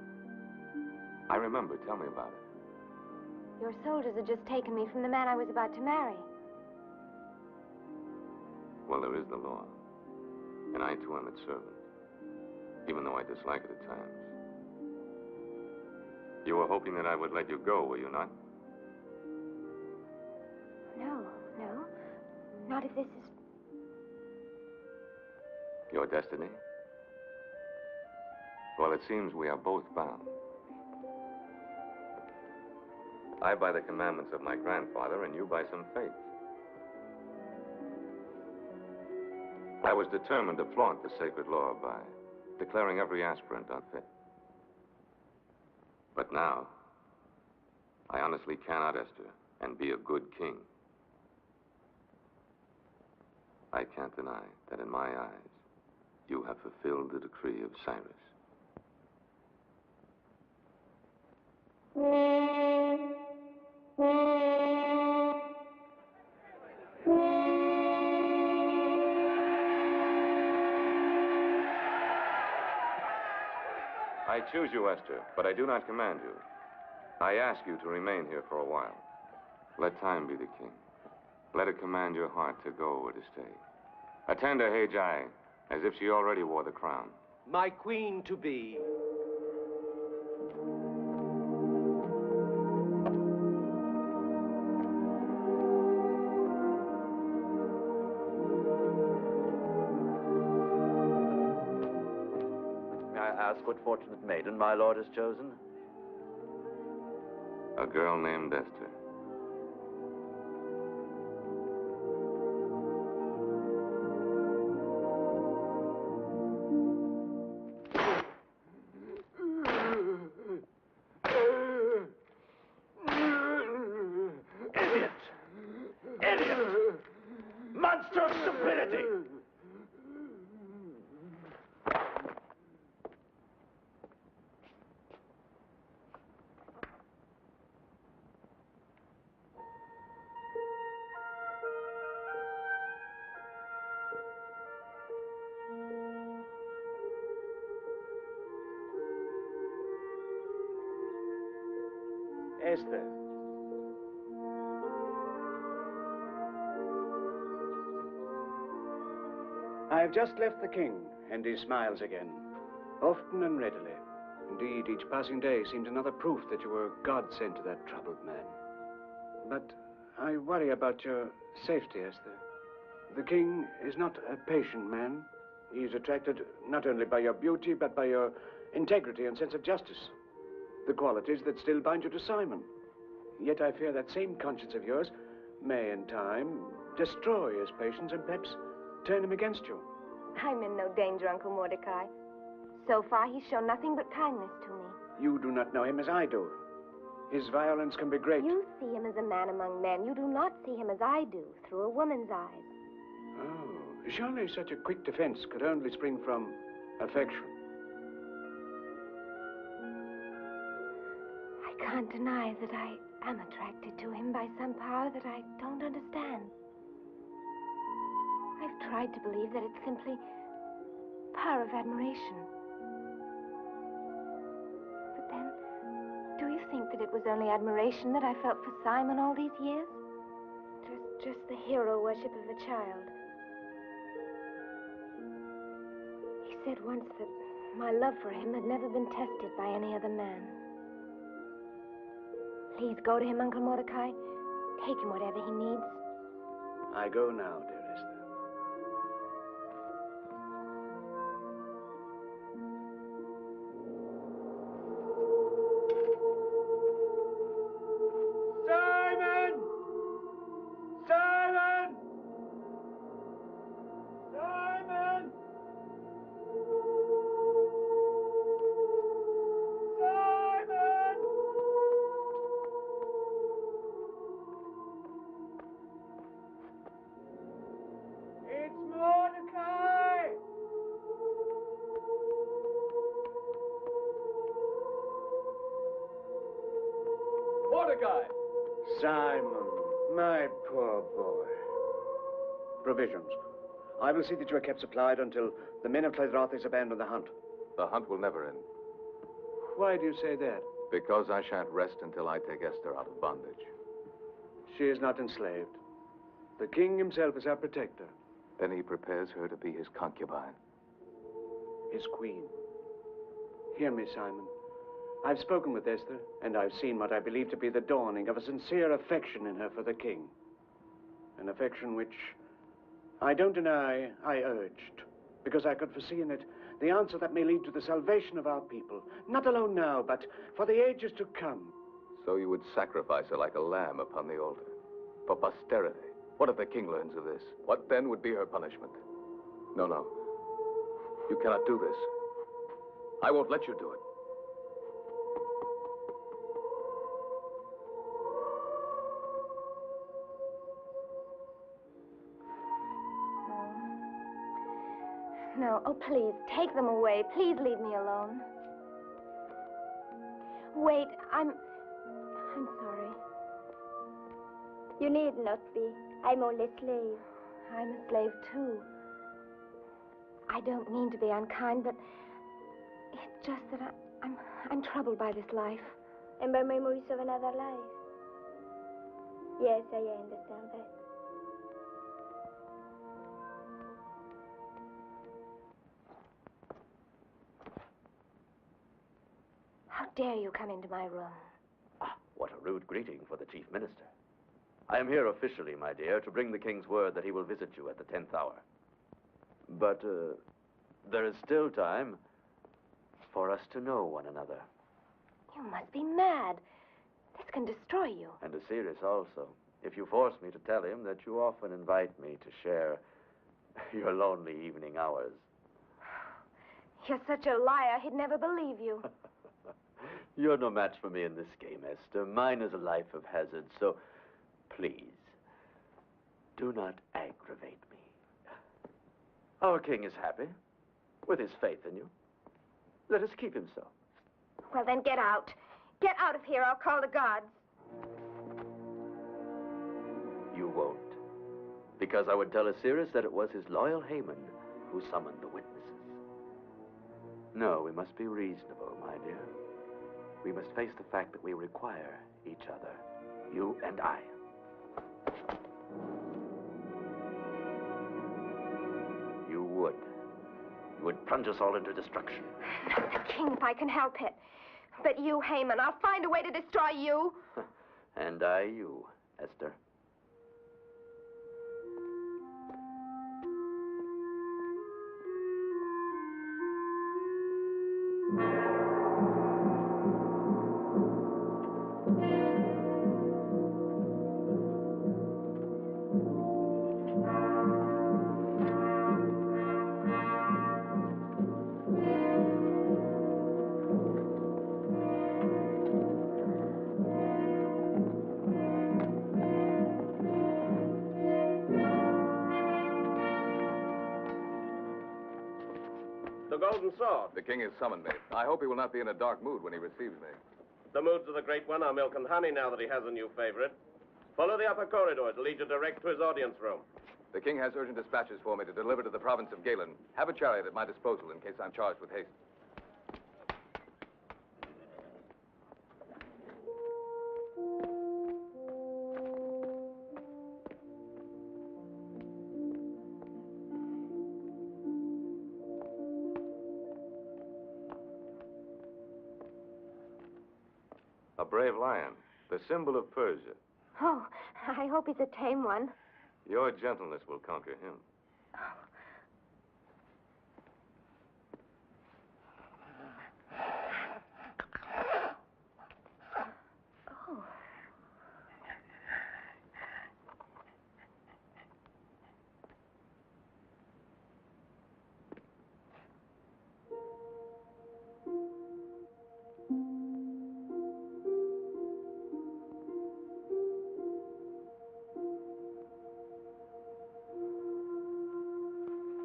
I remember. Tell me about it. Your soldiers had just taken me from the man I was about to marry. Well, there is the law. And I, too, am its servant. Even though I dislike it at times. You were hoping that I would let you go, were you not? No. Not if this is... Your destiny? Well, it seems we are both bound. I by the commandments of my grandfather, and you by some faith. I was determined to flaunt the sacred law by declaring every aspirant unfit. But now, I honestly cannot, Esther, and be a good king. I can't deny that in my eyes, you have fulfilled the decree of Cyrus. I choose you, Esther, but I do not command you. I ask you to remain here for a while. Let time be the king. Let it command your heart to go or to stay. Attend to Haggai as if she already wore the crown. My queen to be. May I ask what fortunate maiden my lord has chosen? A girl named Esther. Idiot! Monster of stupidity! Esther. I have just left the king, and he smiles again, often and readily. Indeed, each passing day seems another proof that you were God sent to that troubled man. But I worry about your safety, Esther. The king is not a patient man. He is attracted not only by your beauty, but by your integrity and sense of justice. The qualities that still bind you to Simon. Yet I fear that same conscience of yours may, in time, destroy his patience and perhaps turn him against you. I'm in no danger, Uncle Mordecai. So far, he's shown nothing but kindness to me. You do not know him as I do. His violence can be great. You see him as a man among men. You do not see him as I do, through a woman's eyes. Oh, surely such a quick defense could only spring from affection. I can't deny that I am attracted to him by some power that I don't understand. I've tried to believe that it's simply power of admiration. But then, do you think that it was only admiration that I felt for Simon all these years? Just the hero worship of a child. He said once that my love for him had never been tested by any other man. Please go to him, Uncle Mordecai. Take him whatever he needs. I go now, dear Esther. Sir! Mordecai! Simon, my poor boy. Provisions. I will see that you are kept supplied until the men of Clydrothes abandon the hunt. The hunt will never end. Why do you say that? Because I shan't rest until I take Esther out of bondage. She is not enslaved. The king himself is our protector. Then he prepares her to be his concubine. His queen. Hear me, Simon. I've spoken with Esther, and I've seen what I believe to be the dawning of a sincere affection in her for the king. An affection which, I don't deny, I urged, because I could foresee in it the answer that may lead to the salvation of our people, not alone now, but for the ages to come. So you would sacrifice her like a lamb upon the altar, for posterity. What if the king learns of this? What then would be her punishment? No, no. You cannot do this. I won't let you do it. No, oh, please, take them away. Please leave me alone. Wait, I'm sorry. You need not be. I'm only a slave. I'm a slave, too. I don't mean to be unkind, but it's just that I'm troubled by this life. And by memories of another life. Yes, I understand that. How dare you come into my room? Ah, what a rude greeting for the chief minister. I am here officially, my dear, to bring the king's word that he will visit you at the 10th hour. But there is still time for us to know one another. You must be mad. This can destroy you. And Ahasuerus also, if you force me to tell him that you often invite me to share your lonely evening hours. You're such a liar, he'd never believe you. You're no match for me in this game, Esther. Mine is a life of hazard, so please, do not aggravate me. Our king is happy with his faith in you. Let us keep him so. Well, then get out. Get out of here. I'll call the gods. You won't. Because I would tell Ahasuerus that it was his loyal Haman who summoned the witnesses. No, we must be reasonable, my dear. We must face the fact that we require each other, you and I. You would plunge us all into destruction. Not the king if I can help it. But you, Haman, I'll find a way to destroy you. And I you, Esther. Golden sword. The king has summoned me. I hope he will not be in a dark mood when he receives me. The moods of the Great One are milk and honey now that he has a new favorite. Follow the upper corridor. It'll lead you direct to his audience room. The king has urgent dispatches for me to deliver to the province of Galen. Have a chariot at my disposal in case I'm charged with haste. A brave lion, the symbol of Persia. Oh, I hope he's a tame one. Your gentleness will conquer him. Oh.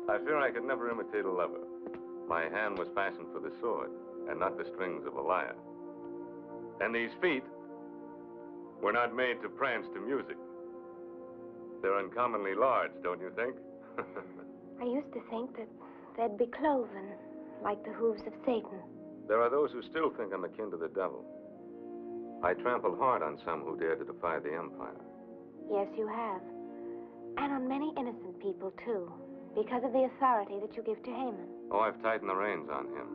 I fear I could never imitate a lover. My hand was fashioned for the sword, and not the strings of a lyre. And these feet, We're not made to prance to music. They're uncommonly large, don't you think? I used to think that they'd be cloven, like the hooves of Satan. There are those who still think I'm akin to the devil. I trampled hard on some who dared to defy the Empire. Yes, you have. And on many innocent people, too, because of the authority that you give to Haman. Oh, I've tightened the reins on him,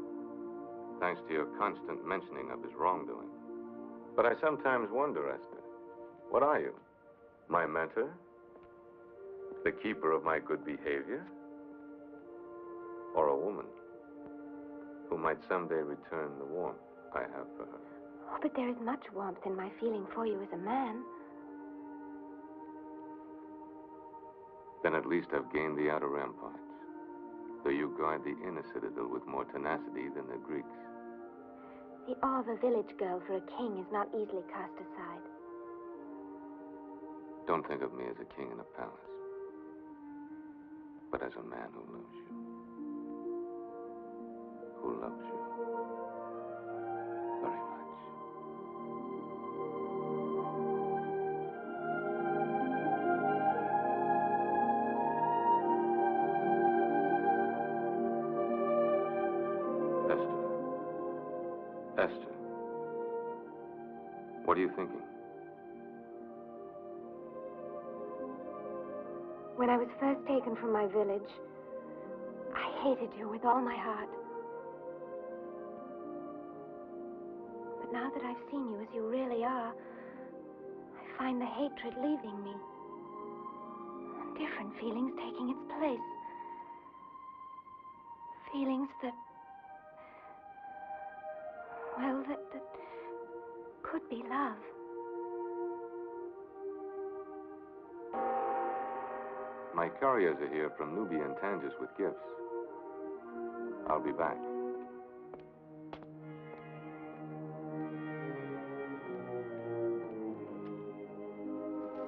thanks to your constant mentioning of his wrongdoing. But I sometimes wonder, Esther, what are you? My mentor? The keeper of my good behavior? Or a woman who might someday return the warmth I have for her? Oh, but there is much warmth in my feeling for you as a man. Then at least I've gained the outer ramparts, though you guard the inner citadel with more tenacity than the Greeks. The awe of a village girl for a king is not easily cast aside. Don't think of me as a king in a palace, but as a man who loves you. Who loves you very much. Esther, what are you thinking? When I was first taken from my village, I hated you with all my heart. But now that I've seen you as you really are, I find the hatred leaving me. Different feelings taking its place. Feelings that, well, that could be love. My couriers are here from Nubia and Tangiers with gifts. I'll be back.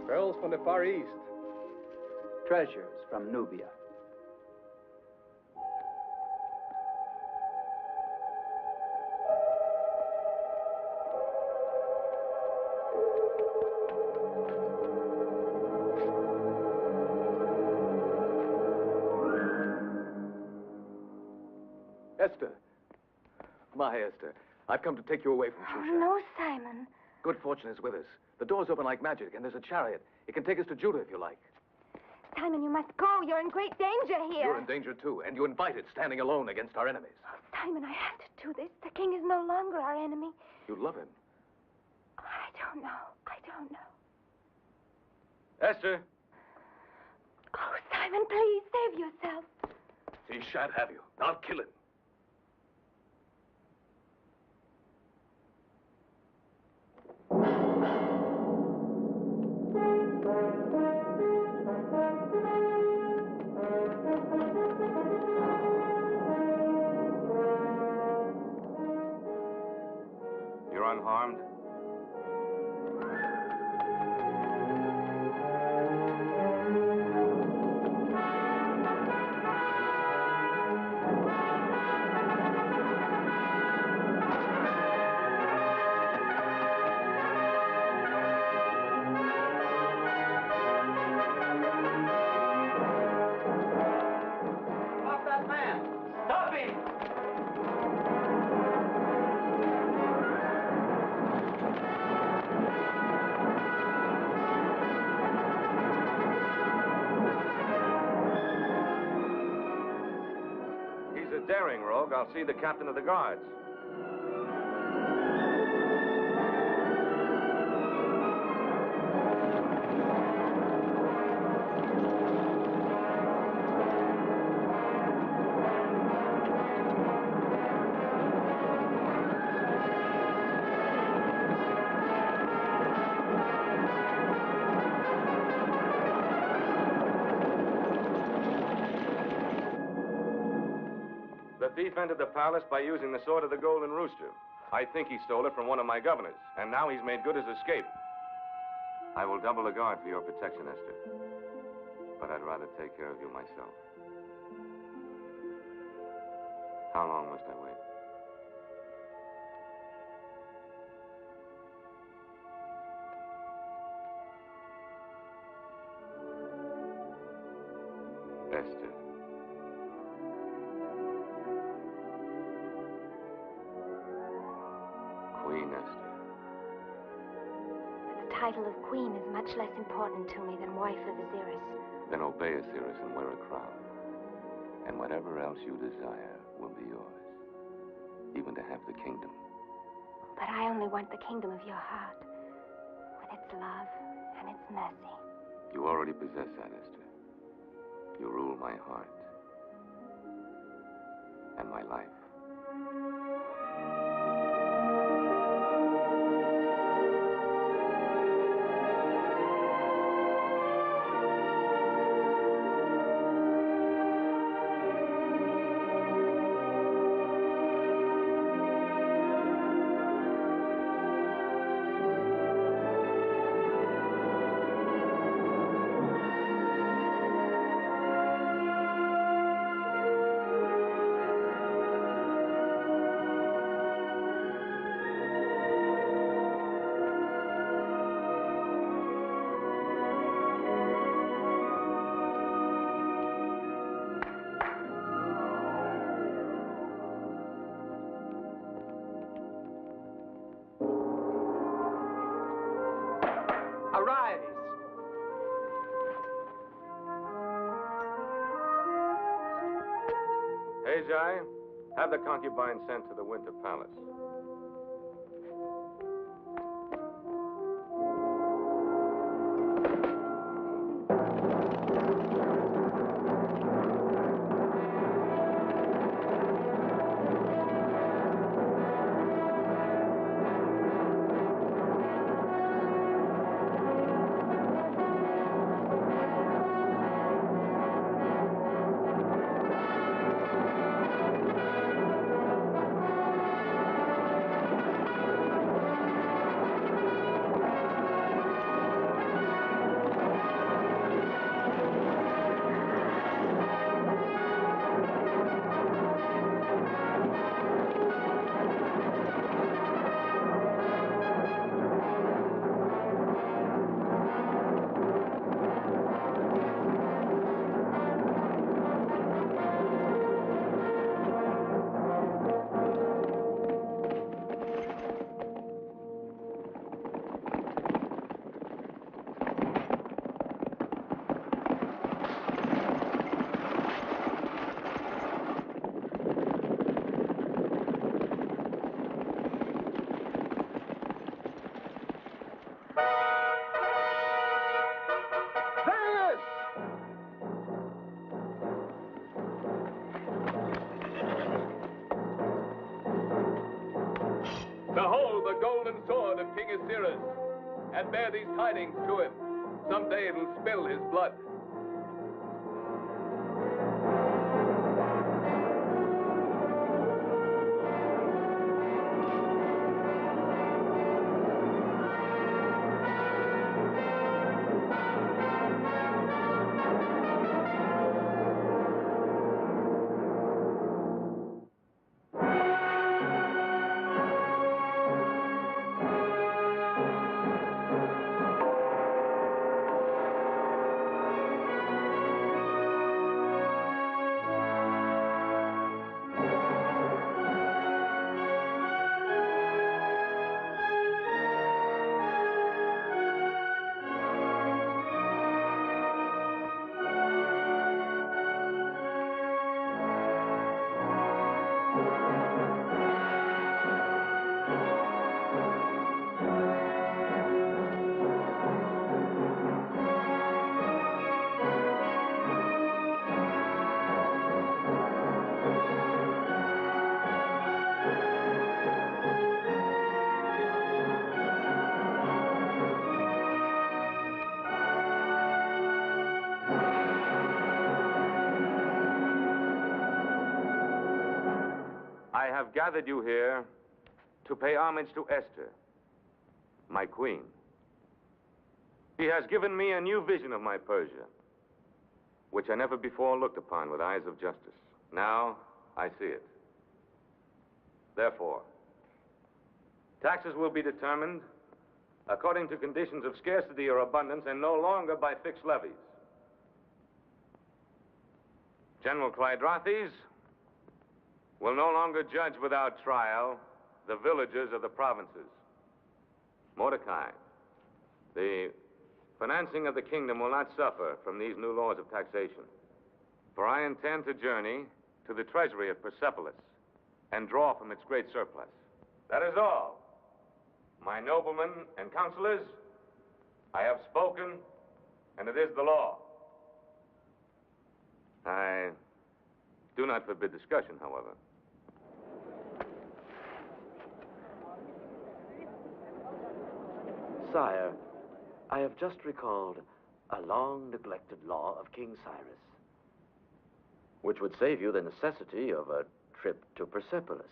Pearls from the Far East. Treasures from Nubia. Esther. My Esther, I've come to take you away from Shushan. Oh, no, Simon. Good fortune is with us. The door's open like magic, and there's a chariot. It can take us to Judah if you like. Simon, you must go. You're in great danger here. You're in danger, too, and you invited standing alone against our enemies. Oh, Simon, I have to do this. The king is no longer our enemy. You love him. I don't know. I don't know. Esther! Oh, Simon, please, save yourself. He shan't have you. I'll kill him. You're unharmed? Stop that man! Stop him! He's a daring rogue. I'll see the captain of the guards. The thief entered the palace by using the sword of the Golden Rooster. I think he stole it from one of my governors, and now he's made good his escape. I will double the guard for your protection, Esther. But I'd rather take care of you myself. How long must I wait? Esther. But the title of queen is much less important to me than wife of Ahasuerus. Then obey Ahasuerus and wear a crown. And whatever else you desire will be yours. Even to have the kingdom. But I only want the kingdom of your heart, with its love and its mercy. You already possess that, Esther. You rule my heart. And my life. Arise! Haggai, have the concubine sent to the Winter Palace. Behold the golden sword of King Ahasuerus, and bear these tidings to him. Someday it'll spill his blood. I have gathered you here to pay homage to Esther, my queen. She has given me a new vision of my Persia, which I never before looked upon with eyes of justice. Now, I see it. Therefore, taxes will be determined according to conditions of scarcity or abundance and no longer by fixed levies. General Clydrothes will no longer judge without trial the villagers of the provinces. Mordecai, the financing of the kingdom will not suffer from these new laws of taxation. For I intend to journey to the treasury of Persepolis and draw from its great surplus. That is all. My noblemen and counselors, I have spoken, and it is the law. I do not forbid discussion, however. Sire, I have just recalled a long-neglected law of King Cyrus, which would save you the necessity of a trip to Persepolis.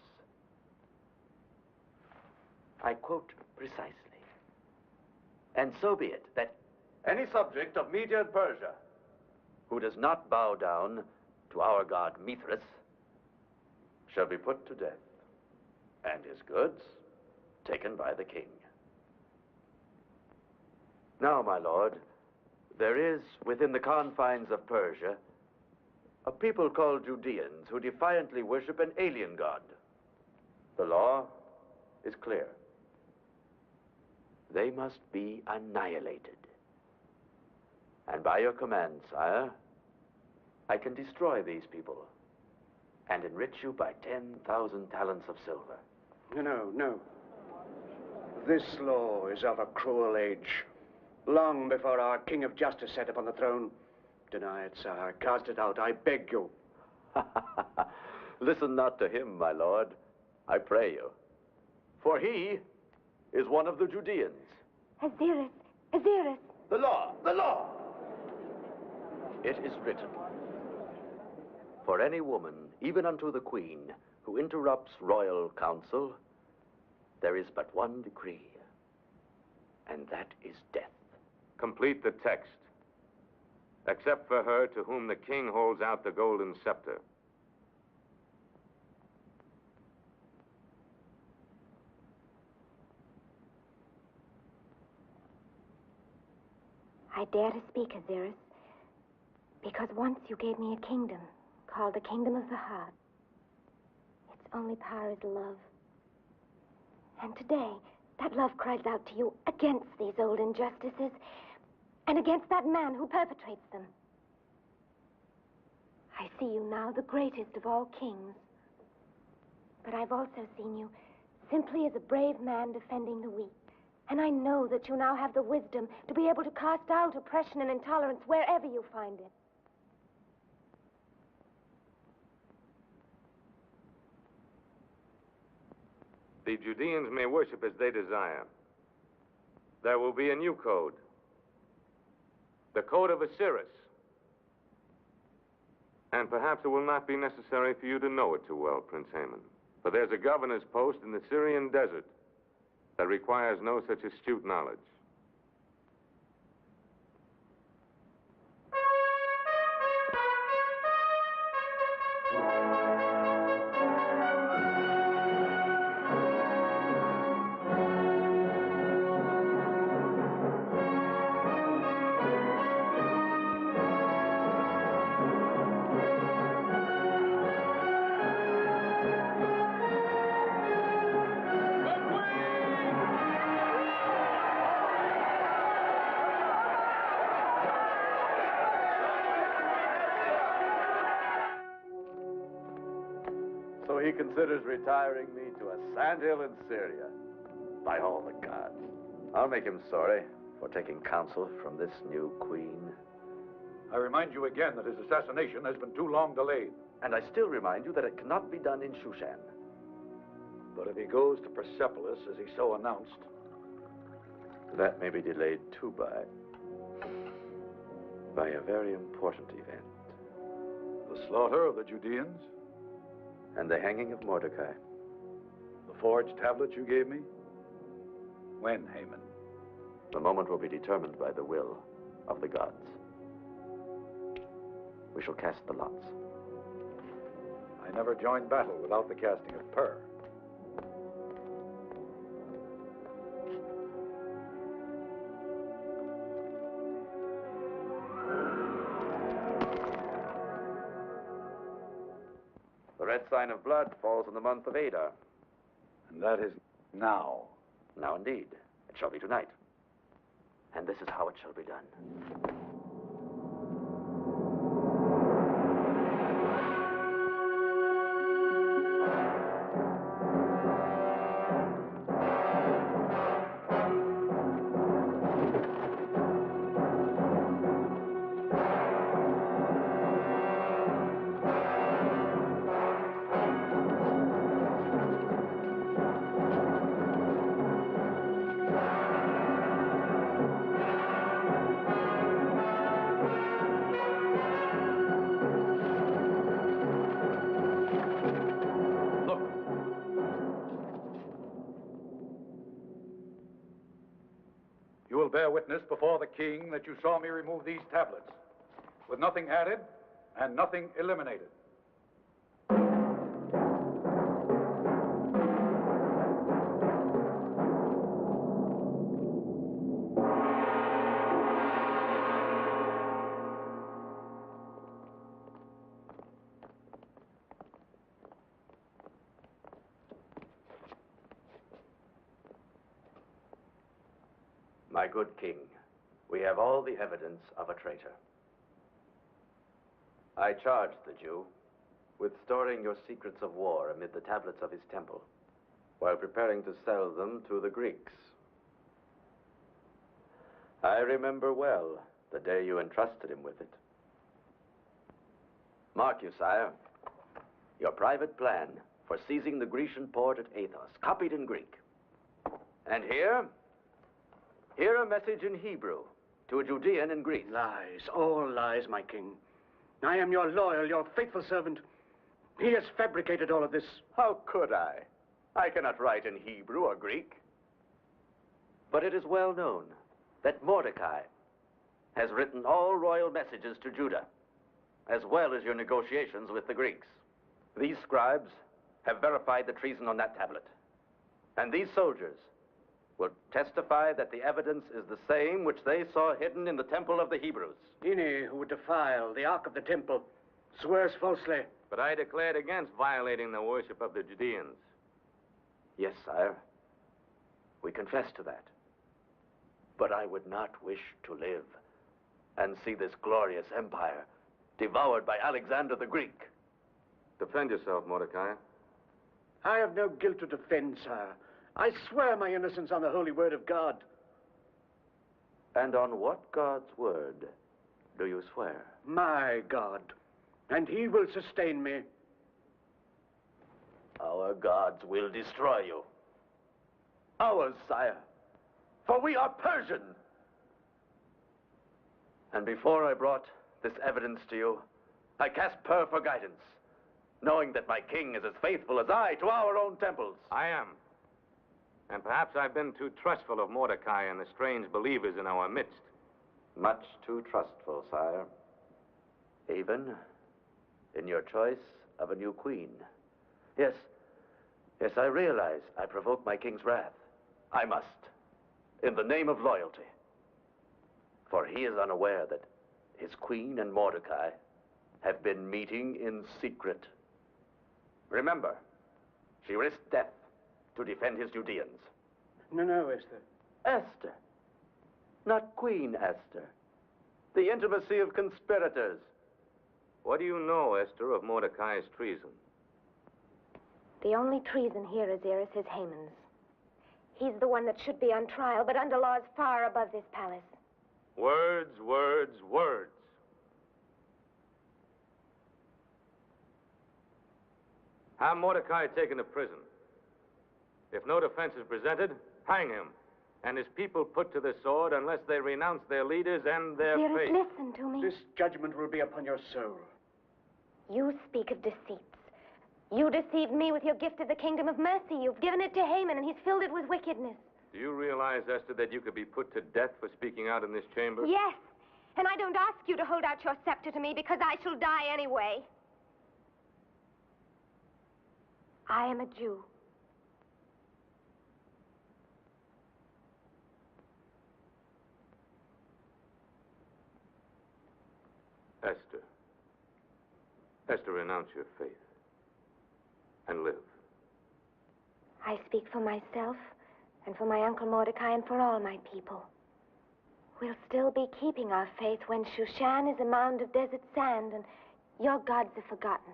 I quote precisely. And so be it that any subject of Media and Persia who does not bow down to our god Mithras shall be put to death, and his goods taken by the king. Now, my lord, there is within the confines of Persia a people called Judeans who defiantly worship an alien god. The law is clear. They must be annihilated. And by your command, sire, I can destroy these people and enrich you by 10,000 talents of silver. No. This law is of a cruel age. Long before our King of Justice sat upon the throne. Deny it, sire. Cast it out, I beg you. Listen not to him, my lord, I pray you. For he is one of the Judeans. Ahasuerus! The law! It is written, for any woman, even unto the queen, who interrupts royal counsel, there is but one decree, and that is death. Complete the text. Except for her to whom the king holds out the golden scepter. I dare to speak, Ahasuerus, because once you gave me a kingdom called the Kingdom of the Heart. Its only power is love. And today, that love cries out to you against these old injustices and against that man who perpetrates them. I see you now, the greatest of all kings. But I've also seen you simply as a brave man defending the weak. And I know that you now have the wisdom to be able to cast out oppression and intolerance wherever you find it. The Judeans may worship as they desire. There will be a new code. The Code of Ahasuerus. And perhaps it will not be necessary for you to know it too well, Prince Haman. For there's a governor's post in the Syrian desert that requires no such astute knowledge. So he considers retiring me to a sandhill in Syria. By all the gods. I'll make him sorry for taking counsel from this new queen. I remind you again that his assassination has been too long delayed. And I still remind you that it cannot be done in Shushan. But if he goes to Persepolis, as he so announced... That may be delayed too by a very important event. The slaughter of the Judeans? And the hanging of Mordecai. The forged tablet you gave me? When, Haman? The moment will be determined by the will of the gods. We shall cast the lots. I never joined battle without the casting of pur. The red sign of blood falls in the month of Adar. And that is now. Now, indeed. It shall be tonight. And this is how it shall be done. You will bear witness before the king that you saw me remove these tablets, with nothing added and nothing eliminated. My good king, we have all the evidence of a traitor. I charged the Jew with storing your secrets of war amid the tablets of his temple, while preparing to sell them to the Greeks. I remember well the day you entrusted him with it. Mark you, sire, your private plan for seizing the Grecian port at Athos, copied in Greek. And here a message in Hebrew to a Judean in Greece. Lies, all lies, my king. I am your loyal, your faithful servant. He has fabricated all of this. How could I? I cannot write in Hebrew or Greek. But it is well known that Mordecai has written all royal messages to Judah, as well as your negotiations with the Greeks. These scribes have verified the treason on that tablet. And these soldiers will testify that the evidence is the same which they saw hidden in the temple of the Hebrews. Any who would defile the ark of the temple swears falsely. But I declared against violating the worship of the Judeans. Yes, sire. We confess to that. But I would not wish to live and see this glorious empire devoured by Alexander the Greek. Defend yourself, Mordecai. I have no guilt to defend, sire. I swear my innocence on the holy word of God. And on what God's word do you swear? My God. And he will sustain me. Our gods will destroy you. Ours, sire. For we are Persian. And before I brought this evidence to you, I cast purr for guidance, knowing that my king is as faithful as I to our own temples. I am. And perhaps I've been too trustful of Mordecai and the strange believers in our midst. Much too trustful, sire. Even in your choice of a new queen. Yes, I realize I provoke my king's wrath. I must, in the name of loyalty. For he is unaware that his queen and Mordecai have been meeting in secret. Remember, she risked death to defend his Judeans. No, Esther. Esther. Not Queen Esther. The intimacy of conspirators. What do you know, Esther, of Mordecai's treason? The only treason here, Ahasuerus, is Haman's. He's the one that should be on trial, but under laws far above this palace. Words, words, words. Have Mordecai taken to prison. If no defense is presented, hang him, and his people put to the sword unless they renounce their leaders and their Ahasuerus, faith. listen to me. This judgment will be upon your soul. You speak of deceits. You deceived me with your gift of the kingdom of mercy. You've given it to Haman, and he's filled it with wickedness. Do you realize, Esther, that you could be put to death for speaking out in this chamber? Yes, and I don't ask you to hold out your scepter to me because I shall die anyway. I am a Jew. Esther. Esther, renounce your faith and live. I speak for myself and for my Uncle Mordecai and for all my people. We'll still be keeping our faith when Shushan is a mound of desert sand and your gods are forgotten.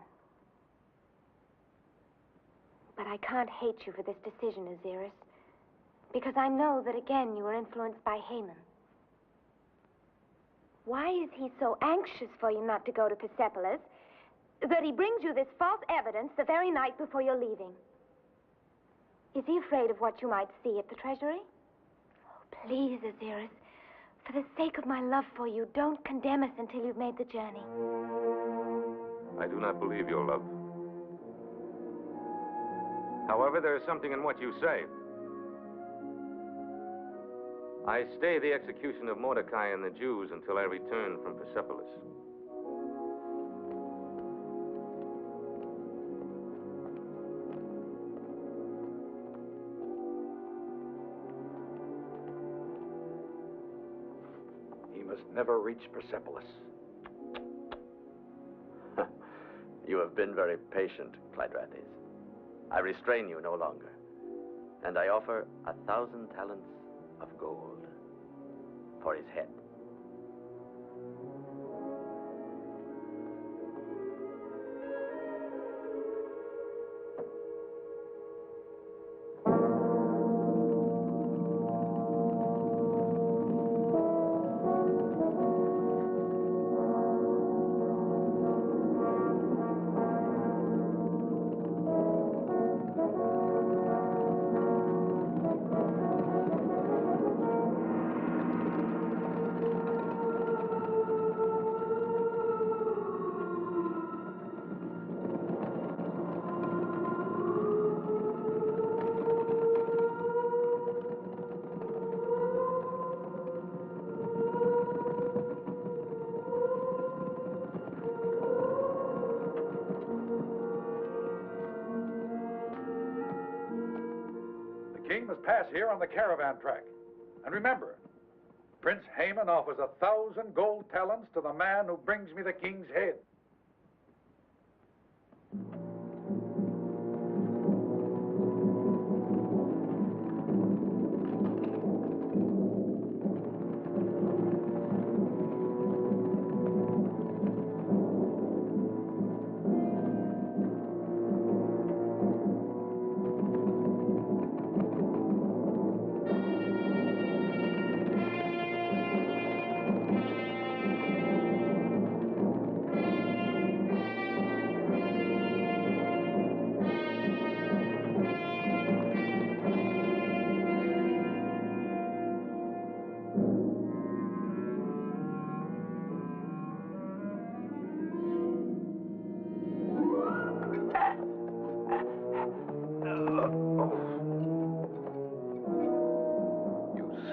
But I can't hate you for this decision, Ahasuerus, because I know that again you were influenced by Haman. Why is he so anxious for you not to go to Persepolis that he brings you this false evidence the very night before you're leaving? Is he afraid of what you might see at the treasury? Oh, please, Ahasuerus, for the sake of my love for you, don't condemn us until you've made the journey. I do not believe your love. However, there is something in what you say. I stay the execution of Mordecai and the Jews until I return from Persepolis. He must never reach Persepolis. You have been very patient, Clydrates. I restrain you no longer, and I offer 1,000 talents of gold for his head. Must pass here on the caravan track. And remember, Prince Haman offers 1,000 gold talents to the man who brings me the king's head.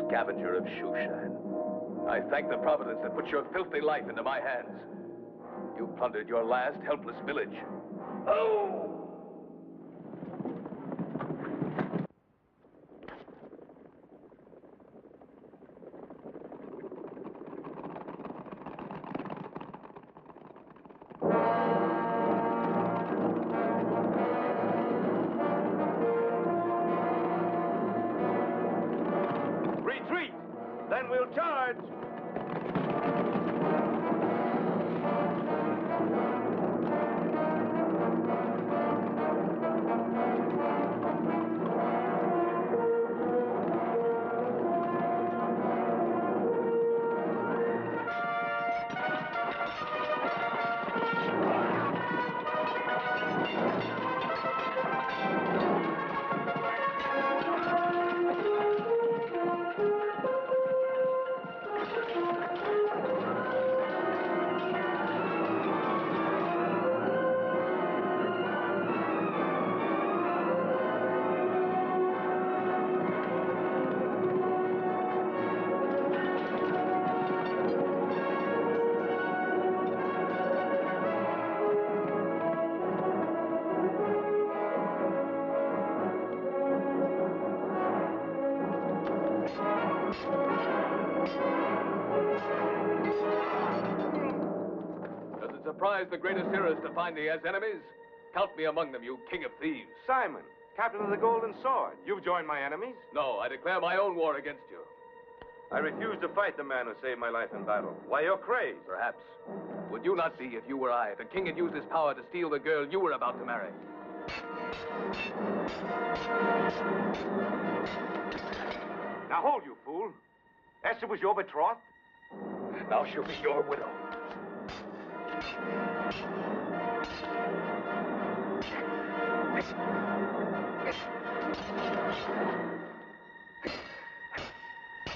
Scavenger of Shushan, I thank the Providence that put your filthy life into my hands. You plundered your last helpless village. Oh! Then we'll charge. Does it surprise the great Ahasuerus to find he has enemies? Count me among them, you king of thieves. Simon, Captain of the Golden Sword. You've joined my enemies. No, I declare my own war against you. I refuse to fight the man who saved my life in battle. Why, you're crazed. Perhaps. Would you not be if you were I? The king had used his power to steal the girl you were about to marry. Now hold, you fool. Esther was your betrothed? Now she'll be your widow.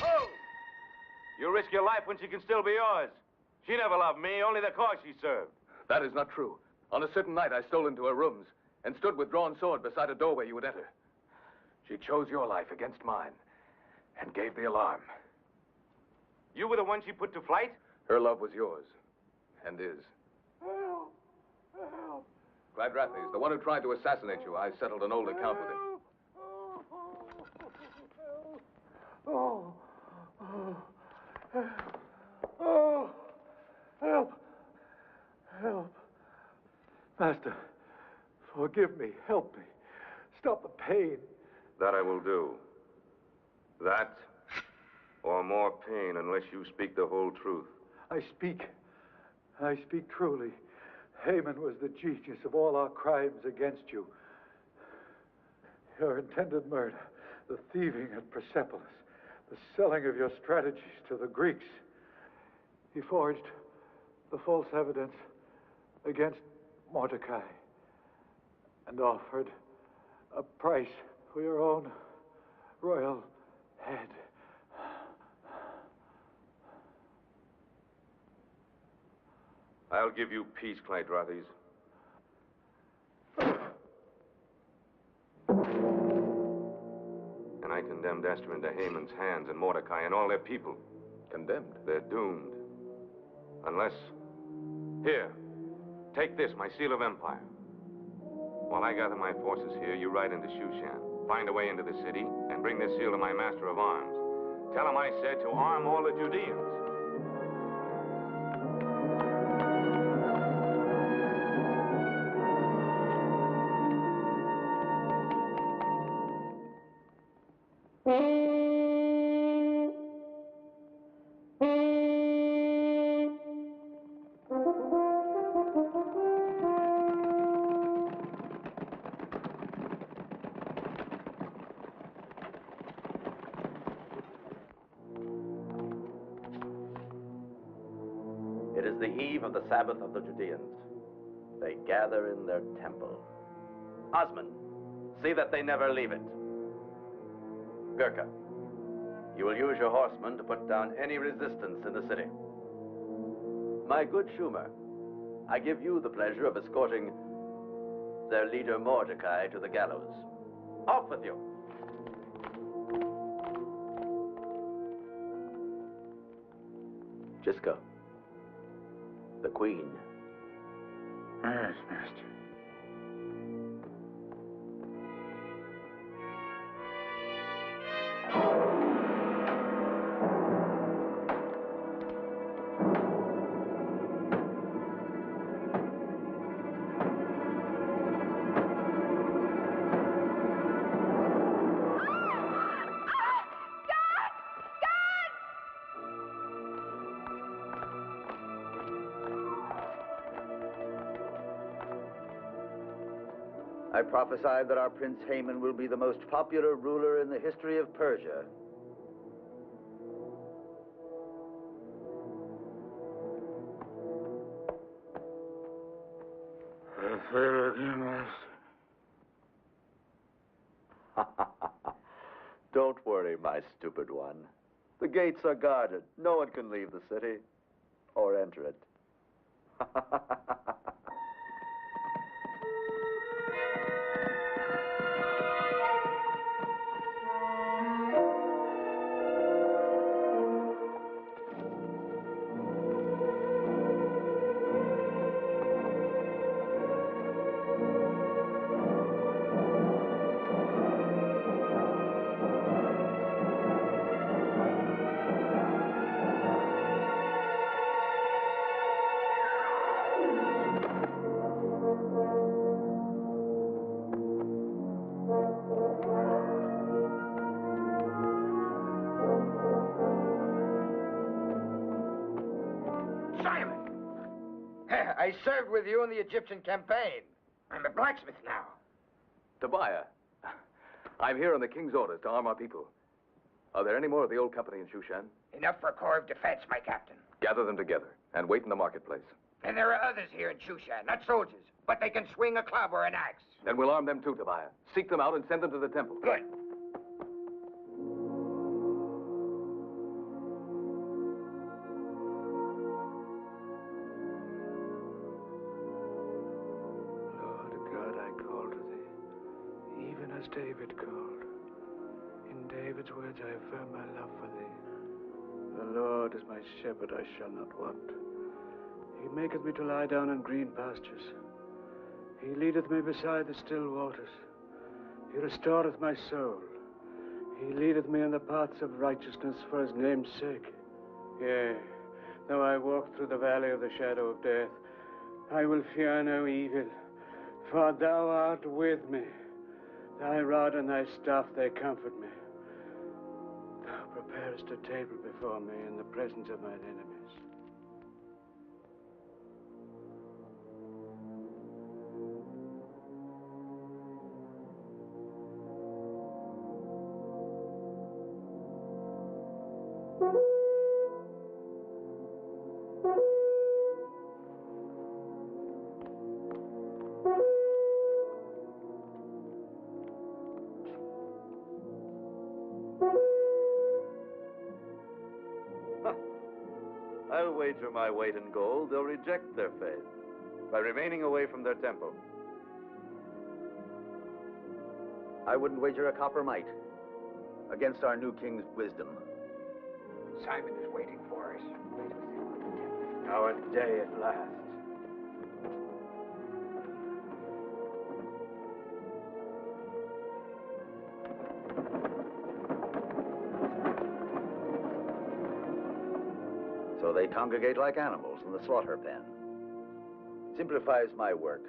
Oh! You risk your life when she can still be yours. She never loved me, only the cause she served. That is not true. On a certain night, I stole into her rooms and stood with drawn sword beside a doorway you would enter. She chose your life against mine and gave the alarm. You were the one she put to flight? Her love was yours, and is. Help! Help! Biography, the one who tried to assassinate you. I settled an old account with him. Oh, oh, help, help. Master, forgive me, help me. Stop the pain. That I will do. That, or more pain, unless you speak the whole truth. I speak truly. Haman was the genius of all our crimes against you. Your intended murder, the thieving at Persepolis, the selling of your strategies to the Greeks. He forged the false evidence against Mordecai and offered a price for your own royal head. I'll give you peace, Clydrothes. And I condemned Esther into Haman's hands and Mordecai and all their people. Condemned? They're doomed. Unless... Here, take this, my seal of empire. While I gather my forces here, you ride into Shushan. Find a way into the city and bring this seal to my master of arms. Tell him I said to arm all the Judeans. It is the eve of the Sabbath of the Judeans. They gather in their temple. Osman, see that they never leave it. Gurkha, you will use your horsemen to put down any resistance in the city. My good Schumer, I give you the pleasure of escorting their leader Mordecai to the gallows. Off with you. Gisco. The Queen. Yes, Master. I prophesied that our Prince Haman will be the most popular ruler in the history of Persia. I fail again, Master. Don't worry, my stupid one. The gates are guarded. No one can leave the city or enter it. I served with you in the Egyptian campaign. I'm a blacksmith now. Tobiah, I'm here on the king's orders to arm our people. Are there any more of the old company in Shushan? Enough for a corps of defense, my captain. Gather them together and wait in the marketplace. And there are others here in Shushan, not soldiers, but they can swing a club or an axe. Then we'll arm them too, Tobiah. Seek them out and send them to the temple. Good. Lord God, I call to thee, even as David called. In David's words I affirm my love for thee. The Lord is my shepherd, I shall not want. He maketh me to lie down in green pastures. He leadeth me beside the still waters. He restoreth my soul. He leadeth me in the paths of righteousness for his name's sake. Yea, though I walk through the valley of the shadow of death, I will fear no evil, for thou art with me. Thy rod and thy staff, they comfort me. Thou preparest a table before me in the presence of mine enemies. I'll wager my weight in gold they'll reject their faith by remaining away from their temple. I wouldn't wager a copper mite against our new king's wisdom. Simon is waiting for us. Our day at last. So they congregate like animals in the slaughter pen. Simplifies my work.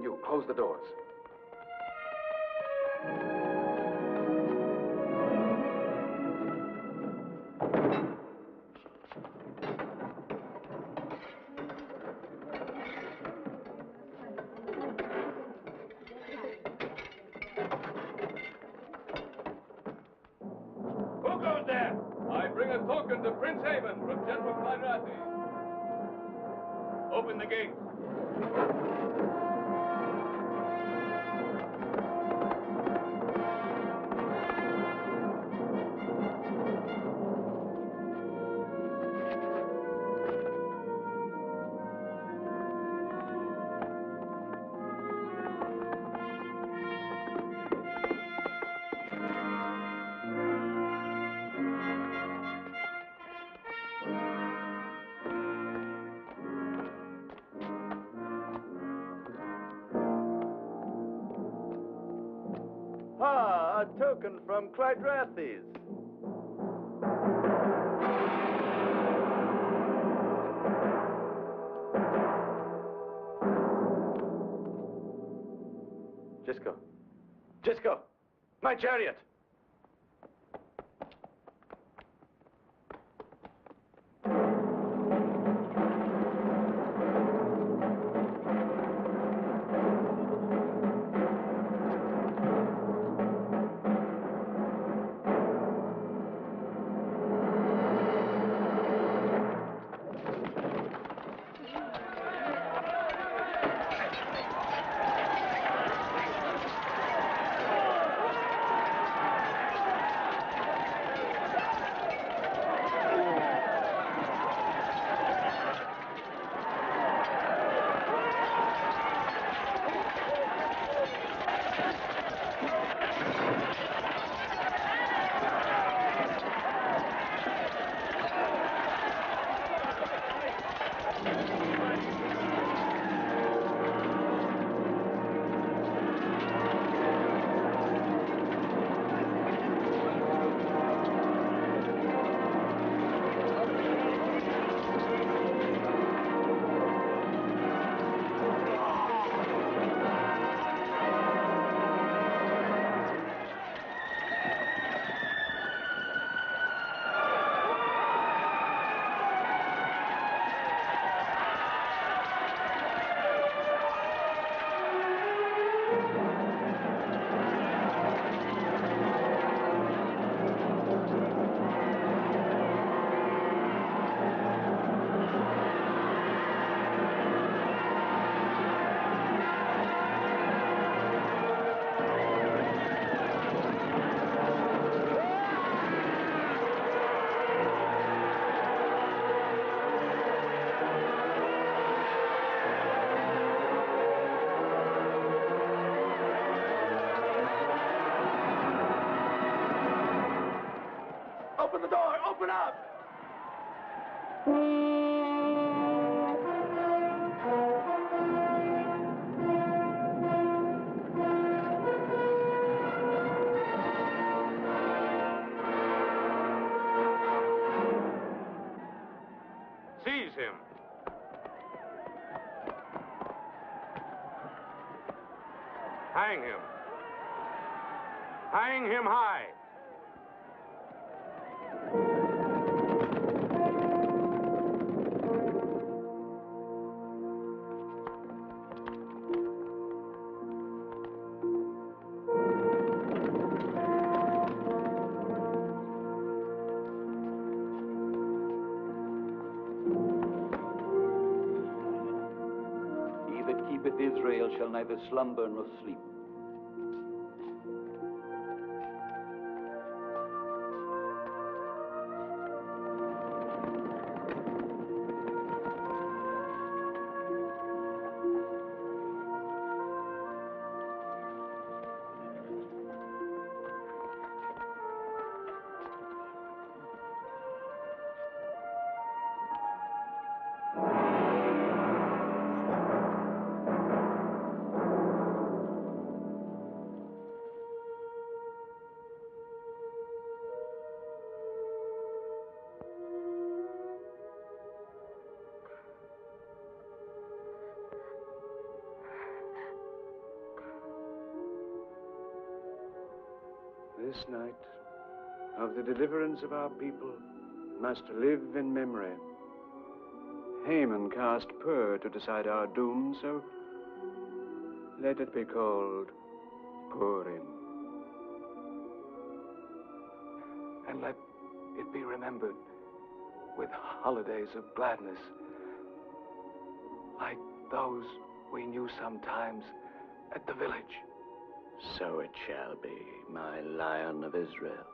You, close the doors. Who goes there? I bring a token to Prince Haman from General Biography. Open the gate. Ah, a token from Clydrathes. Gisco, my chariot. Open the door! Open up! Seize him. Hang him. Hang him high. He that keepeth Israel shall neither slumber nor sleep. This night of the deliverance of our people must live in memory. Haman cast pur to decide our doom, so let it be called Purim. And let it be remembered with holidays of gladness, like those we knew sometimes at the village. So it shall be, my Lion of Israel.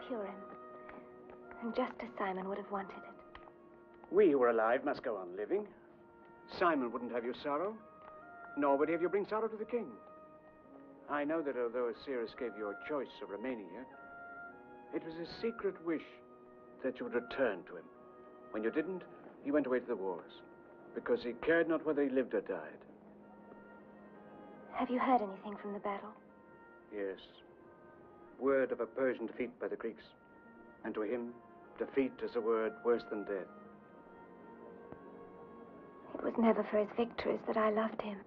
Purim. And just as Simon would have wanted it. We who are alive must go on living. Simon wouldn't have you sorrow, nor would he have you bring sorrow to the king. I know that although Ahasuerus gave you a choice of remaining here, it was his secret wish that you would return to him. When you didn't, he went away to the wars, because he cared not whether he lived or died. Have you heard anything from the battle? Yes. Word of a Persian defeat by the Greeks. And to him, defeat is a word worse than death. It was never for his victories that I loved him.